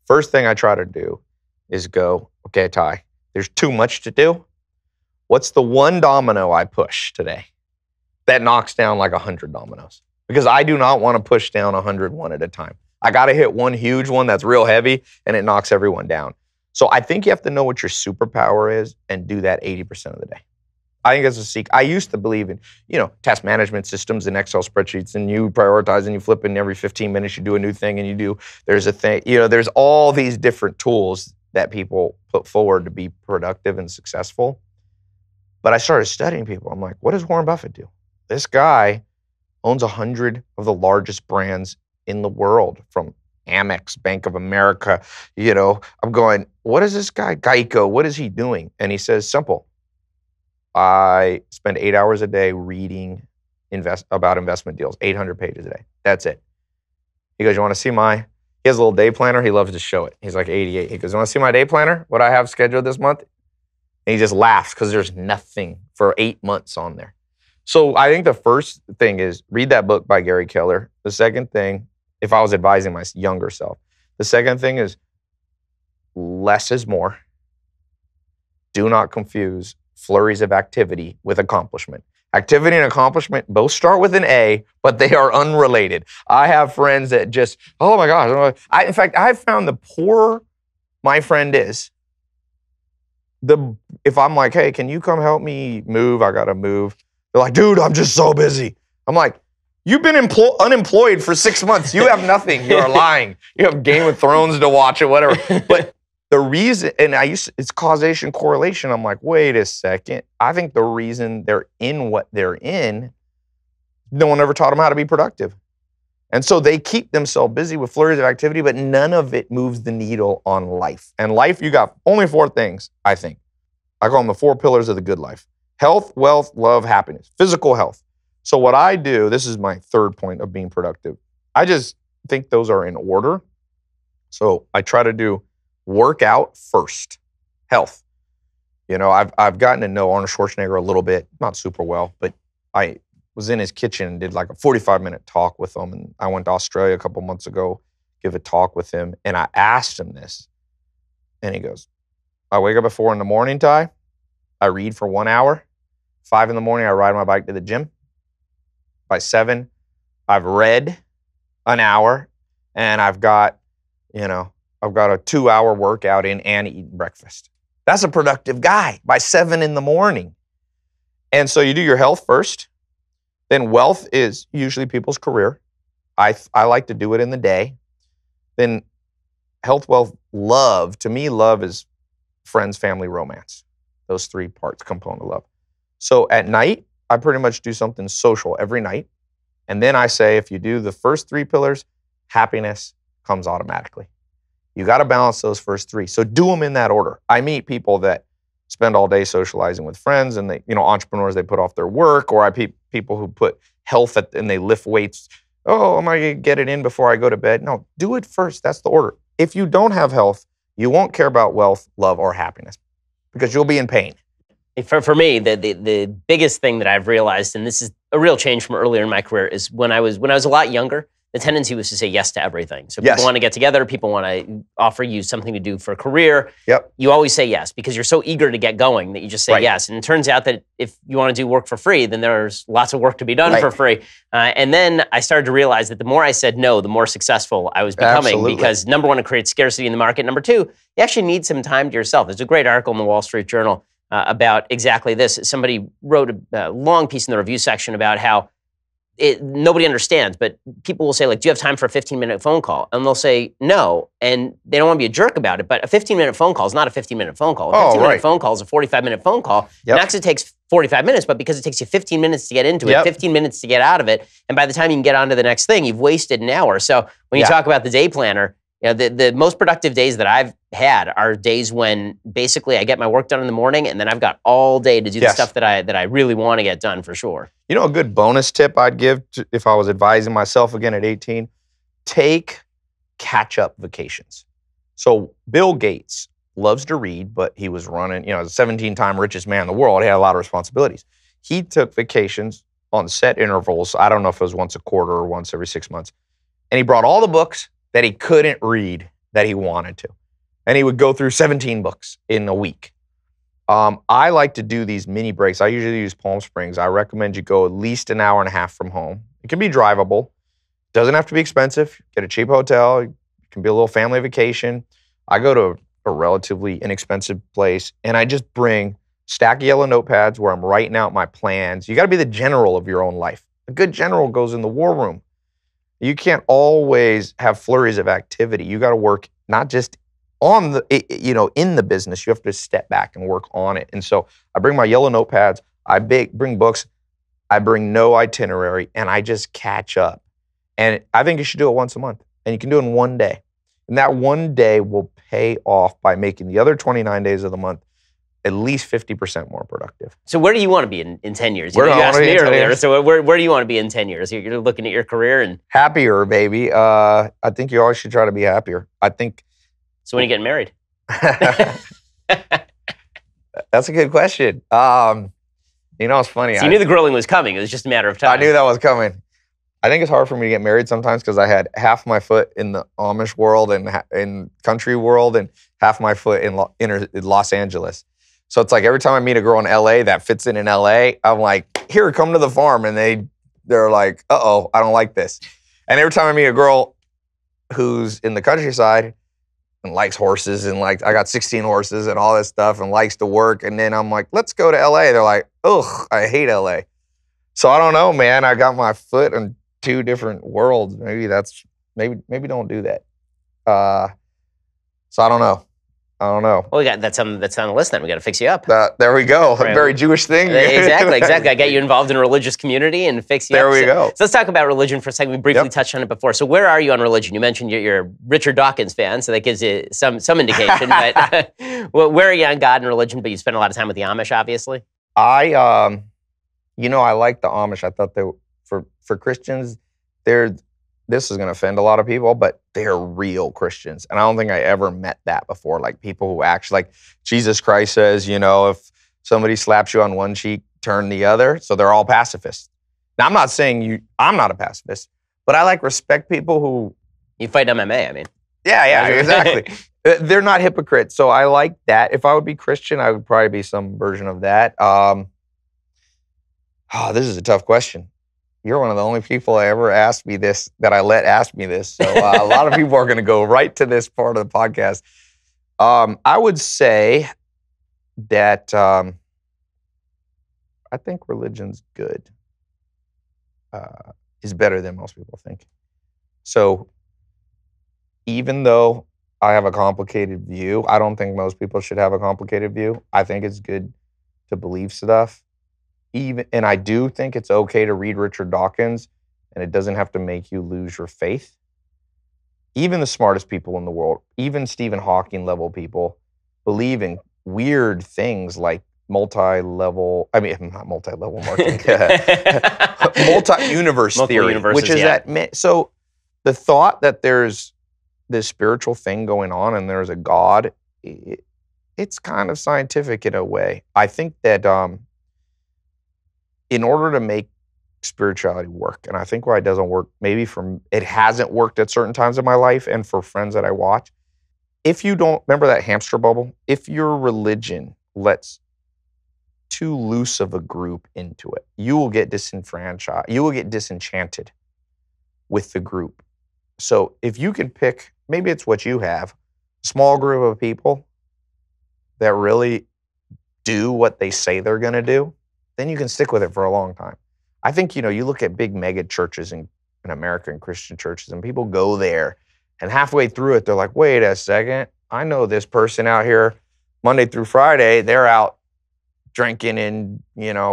First thing I try to do is go, okay, Tai, there's too much to do. What's the one domino I push today that knocks down like 100 dominoes? Because I do not want to push down 100 one at a time. I got to hit one huge one that's real heavy and it knocks everyone down. So I think you have to know what your superpower is and do that 80% of the day. I think that's a secret. I used to believe in, task management systems and Excel spreadsheets, and you prioritize and you flip in every 15 minutes, you do a new thing and there's a thing, there's all these different tools that people put forward to be productive and successful. But I started studying people. I'm like, what does Warren Buffett do? This guy owns 100 of the largest brands in the world, from Amex, Bank of America. I'm going, what is this guy? Geico, what is he doing? And he says, simple. I spend 8 hours a day reading about investment deals, 800 pages a day. That's it. He goes, you want to see he has a little day planner. He loves to show it. He's like 88. He goes, you want to see my day planner? What I have scheduled this month? And he just laughs because there's nothing for 8 months on there. So I think the first thing is read that book by Gary Keller. The second thing, if I was advising my younger self, the second thing is less is more. Do not confuse flurries of activity with accomplishment. Activity and accomplishment both start with an A, but they are unrelated. I have friends that just, oh my gosh. In fact, I've found the poorer my friend is, if I'm like, hey, can you come help me move? I got to move. They're like, dude, I'm just so busy. I'm like, you've been unemployed for 6 months. You have nothing. You're lying. You have Game of Thrones to watch or whatever. But the reason, and it's causation, correlation. I'm like, wait a second. I think the reason they're in what they're in, no one ever taught them how to be productive. And so they keep themselves busy with flurries of activity, but none of it moves the needle on life. And life, you got only 4 things, I think. I call them the 4 pillars of the good life. Health, wealth, love, happiness. Physical health. So what I do, this is my third point of being productive. I just think those are in order. So I try to do workout first. Health. I've gotten to know Arnold Schwarzenegger a little bit, not super well, but I was in his kitchen and did like a 45-minute talk with him. And I went to Australia a couple months ago, give a talk with him. And I asked him this. And he goes, I wake up at 4 a.m, Tai. I read for 1 hour. 5 a.m, I ride my bike to the gym. By 7, I've read an hour, and I've got a 2-hour workout in and eating breakfast. That's a productive guy by 7 a.m. And so you do your health first. Then wealth is usually people's career. I like to do it in the day. Then health, wealth, love. To me, love is friends, family, romance. Those 3 parts, component of love. So at night, I pretty much do something social every night. And then I say, if you do the first 3 pillars, happiness comes automatically. You got to balance those first 3. So do them in that order. I meet people that spend all day socializing with friends, and they, entrepreneurs, they put off their work, or I people who put health and they lift weights. Oh, am I going to get it in before I go to bed? No, do it first. That's the order. If you don't have health, you won't care about wealth, love, or happiness because you'll be in pain. For me, the biggest thing that I've realized, and this is a real change from earlier in my career, is when I was a lot younger, the tendency was to say yes to everything. So people want to get together, people want to offer you something to do for a career. Yep. You always say yes because you're so eager to get going that you just say yes. And it turns out that if you want to do work for free, then there's lots of work to be done for free. And then I started to realize that the more I said no, the more successful I was becoming. Because number one, it creates scarcity in the market. Number two, you actually need some time to yourself. There's a great article in the Wall Street Journal about exactly this. Somebody wrote a long piece in the review section about how nobody understands, but people will say, like, do you have time for a 15-minute phone call? And they'll say no, and they don't want to be a jerk about it, but a 15-minute phone call is not a 15-minute phone call. A 15-minute phone call is a 45-minute phone call. It actually takes 45 minutes, but because it takes you 15 minutes to get into it, 15 minutes to get out of it, and by the time you can get on to the next thing, you've wasted an hour. So when you talk about the day planner, the most productive days that I've had are days when basically I get my work done in the morning, and then I've got all day to do the stuff that I really want to get done for sure. You know, a good bonus tip I'd give if I was advising myself again at 18, take catch-up vacations. So Bill Gates loves to read, but he was running, as a 17-time richest man in the world. He had a lot of responsibilities. He took vacations on set intervals. I don't know if it was once a quarter or once every 6 months. And he brought all the books that he couldn't read that he wanted to. And he would go through 17 books in a week. I like to do these mini breaks. I usually use Palm Springs. I recommend you go at least an hour and a half from home. It can be drivable. Doesn't have to be expensive. Get a cheap hotel. It can be a little family vacation. I go to a relatively inexpensive place, and I just bring stack of yellow notepads where I'm writing out my plans. You got to be the general of your own life. A good general goes in the war room. You can't always have flurries of activity. You got to work not just on in the business. You have to step back and work on it. And so I bring my yellow notepads. I bring books. I bring no itinerary, and I just catch up. And I think you should do it once a month, and you can do it in one day. And that one day will pay off by making the other 29 days of the month at least 50% more productive. So where do you want to be in 10 years? You asked me earlier, so where do you want to be in 10 years? You're looking at your career and... Happier, baby. I think you always should try to be happier. I think... So when are you getting married? That's a good question. It's funny. So you knew the grilling was coming. It was just a matter of time. I knew that was coming. I think it's hard for me to get married sometimes because I had half my foot in the Amish world and in country world and half my foot in Los Angeles. So it's like every time I meet a girl in LA that fits in LA, I'm like, here, come to the farm. And they're like, uh-oh, I don't like this. And every time I meet a girl who's in the countryside and likes horses and I got 16 horses and all this stuff and likes to work. And then I'm like, let's go to LA. They're like, ugh, I hate LA. So I don't know, man. I got my foot in two different worlds. Maybe don't do that. So I don't know. Well, that's on the list then. We got to fix you up. There we go. A very Jewish thing. Exactly. I get you involved in a religious community and fix you up. There we go. So let's talk about religion for a second. We briefly touched on it before. So where are you on religion? You mentioned you're a Richard Dawkins fan, so that gives you some indication. But where are you on God and religion? But you spend a lot of time with the Amish, obviously. I like the Amish. I thought they for Christians, this is going to offend a lot of people, but they're real Christians. And I don't think I ever met that before. Like people who actually, Jesus Christ says, if somebody slaps you on one cheek, turn the other. So they're all pacifists. Now, I'm not saying I'm not a pacifist, but I respect people who... You fight MMA, I mean. Yeah, exactly. They're not hypocrites. So I like that. If I would be Christian, I would probably be some version of that. This is a tough question. You're one of the only people I ever asked me this, that I let ask me this. So a lot of people are going to go right to this part of the podcast. I would say that I think religion's good. Is better than most people think. So even though I have a complicated view, I don't think most people should have a complicated view. I think it's good to believe stuff. And I do think it's okay to read Richard Dawkins, and it doesn't have to make you lose your faith. Even the smartest people in the world, even Stephen Hawking level people, believe in weird things like multi-universe theory, which is that. So the thought that there's this spiritual thing going on and there's a God, it's kind of scientific in a way. I think that in order to make spirituality work, and I think why it doesn't work, it hasn't worked at certain times in my life and for friends that I watch, if you don't, remember that hamster bubble? If your religion lets too loose of a group into it, you will get disenfranchised. You will get disenchanted with the group. So if you can pick, maybe it's what you have, a small group of people that really do what they say they're going to do, then you can stick with it for a long time. I think, you look at big mega churches in American Christian churches, and people go there, and halfway through it, they're like, wait a second, I know this person out here Monday through Friday, they're out drinking and,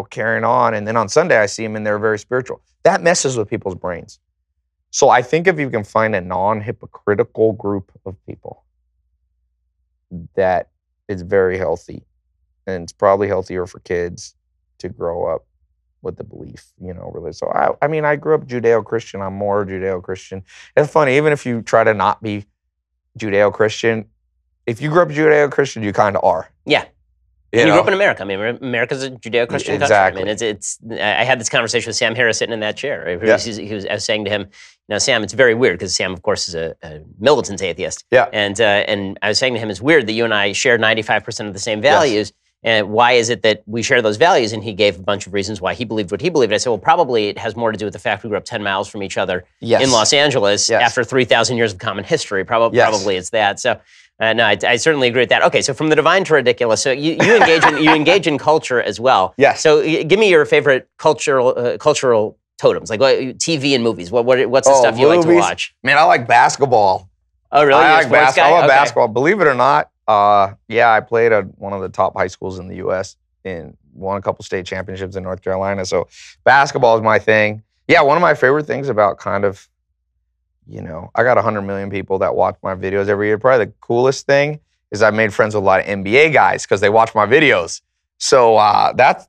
carrying on. And then on Sunday, I see them and they're very spiritual. That messes with people's brains. So I think if you can find a non-hypocritical group of people that is very healthy, and it's probably healthier for kids to grow up with the belief, really. So I grew up Judeo-Christian. I'm more Judeo-Christian. It's funny, even if you try to not be Judeo-Christian, if you grew up Judeo-Christian, you kind of are. Yeah. You grew up in America. I mean, America's a Judeo-Christian exactly. country. I mean, I had this conversation with Sam Harris sitting in that chair. I was saying to him, Sam, it's very weird because Sam, of course, is a militant atheist. Yeah. And I was saying to him, it's weird that you and I share 95% of the same values. Yes. And why is it that we share those values? And he gave a bunch of reasons why he believed what he believed. I said, well, probably it has more to do with the fact we grew up 10 miles from each other in Los Angeles after 3,000 years of common history. Probably it's that. So. No, I certainly agree with that. Okay, so from the divine to ridiculous. So you engage in culture as well. Yes. So give me your favorite cultural totems, like TV and movies. What's the stuff you like to watch? Man, I like basketball. Oh, really? I like basketball. I love basketball. Believe it or not, I played at one of the top high schools in the U.S. and won a couple state championships in North Carolina. So basketball is my thing. Yeah, one of my favorite things about kind of, I got 100 million people that watch my videos every year. Probably the coolest thing is I've made friends with a lot of NBA guys because they watch my videos. So that's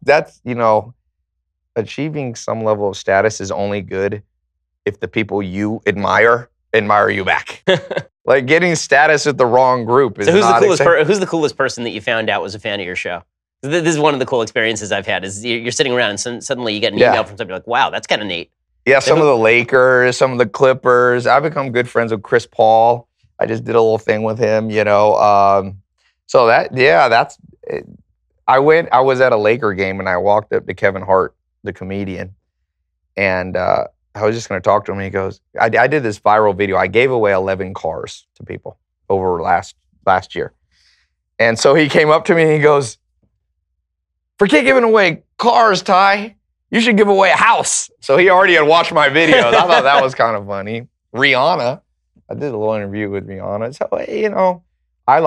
achieving some level of status is only good if the people you admire you back. Like getting status with the wrong group is who's the coolest person that you found out was a fan of your show? This is one of the cool experiences I've had. Is you're sitting around and suddenly you get an email from somebody like, "Wow, that's kind of neat." Yeah, some of the Lakers, some of the Clippers. I've become good friends with Chris Paul. I just did a little thing with him, So that's it. I was at a Laker game and I walked up to Kevin Hart, the comedian, and I was just going to talk to him. And he goes, I did this viral video. I gave away 11 cars to people over last year. And so he came up to me and he goes, "Forget giving away cars, Tai. You should give away a house." So he already had watched my videos. I thought that was kind of funny. Rihanna, I did a little interview with Rihanna. So, I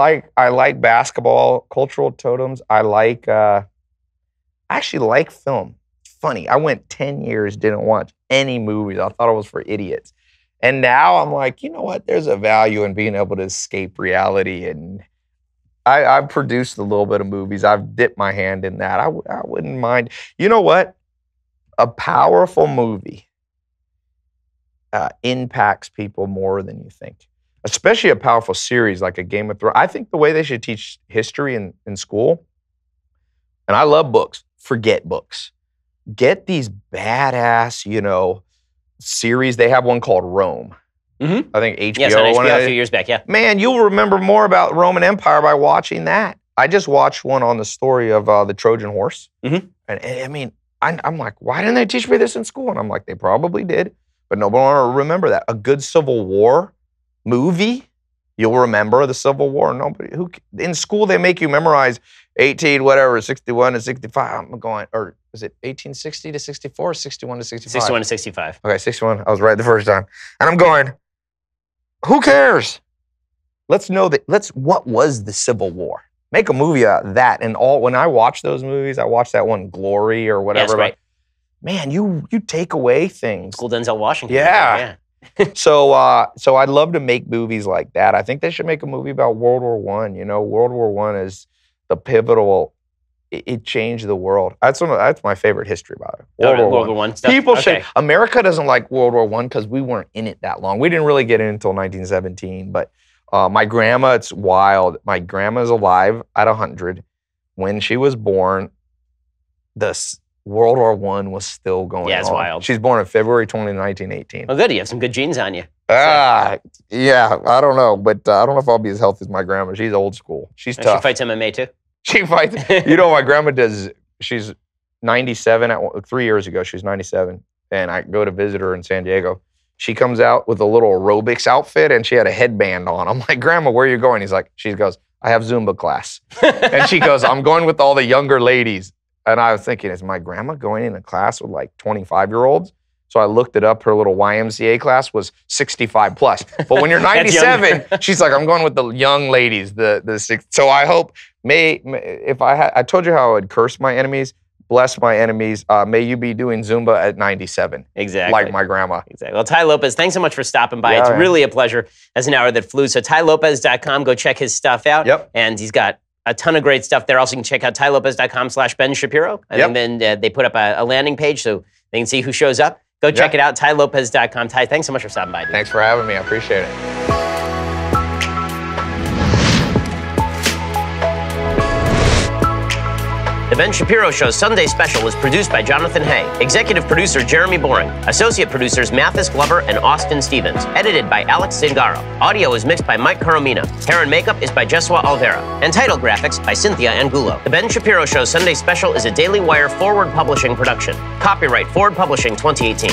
like basketball, cultural totems. I actually like film. Funny, I went 10 years, didn't watch any movies. I thought it was for idiots. And now I'm like, you know what? There's a value in being able to escape reality. And I've produced a little bit of movies. I've dipped my hand in that. I wouldn't mind. You know what? A powerful movie impacts people more than you think, especially a powerful series like a Game of Thrones. I think the way they should teach history in school, and I love books, forget books. Get these badass, series. They have one called Rome. Mm-hmm. I think HBO. Yes, on HBO a few years back, yeah. Man, you'll remember more about Roman Empire by watching that. I just watched one on the story of the Trojan horse. Mm-hmm. And I mean, I'm like, why didn't they teach me this in school? And I'm like, they probably did, but nobody will remember that. A good Civil War movie, you'll remember the Civil War. In school, they make you memorize 61 to 65. I'm going, or is it 1860 to 64 or 61 to 65? 61 to 65. Okay, 61. I was right the first time. And I'm going, who cares? Let's know what was the Civil War? Make a movie out of that. And when I watch those movies, I watch that one, Glory or whatever. Yes, right. Man, you take away things. School Denzel Washington. Yeah. So I'd love to make movies like that. I think they should make a movie about World War I. World War I is the pivotal. It changed the world. That's my favorite history about it. World War I stuff. People say America doesn't like World War I because we weren't in it that long. We didn't really get in until 1917. But my grandma, it's wild. My grandma's alive at 100. When she was born, World War I was still going on. Yeah, it's wild. She's born in February 20, 1918. Oh, good. You have some good genes on you. Yeah, I don't know. But I don't know if I'll be as healthy as my grandma. She's old school. She's tough. She fights MMA too? She fights. My grandma does. She's 97. 3 years ago, she was 97. And I go to visit her in San Diego. She comes out with a little aerobics outfit and she had a headband on. I'm like, Grandma, where are you going? She goes, I have Zumba class. And she goes, I'm going with all the younger ladies. And I was thinking, is my grandma going in a class with like 25-year-olds? So I looked it up. Her little YMCA class was 65 plus. But when you're 97, she's like, I'm going with the young ladies. So I hope, if I told you how I would curse my enemies, bless my enemies. May you be doing Zumba at 97. Exactly. Like my grandma. Exactly. Well, Tai Lopez, thanks so much for stopping by. Yeah, it's man. really a pleasure as an hour that flew. So TaiLopez.com, go check his stuff out. Yep. And he's got a ton of great stuff there. Also, you can check out TaiLopez.com/Ben Shapiro. And then they put up a landing page so they can see who shows up. Go check it out, TaiLopez.com. Tai, thanks so much for stopping by, dude. Thanks for having me. I appreciate it. The Ben Shapiro Show's Sunday special was produced by Jonathan Hay, executive producer Jeremy Boring, associate producers Mathis Glover and Austin Stevens, edited by Alex Zingaro. Audio is mixed by Mike Coromina. Hair and makeup is by Jesua Alvera, and title graphics by Cynthia Angulo. The Ben Shapiro Show's Sunday special is a Daily Wire Forward Publishing production. Copyright Forward Publishing 2018.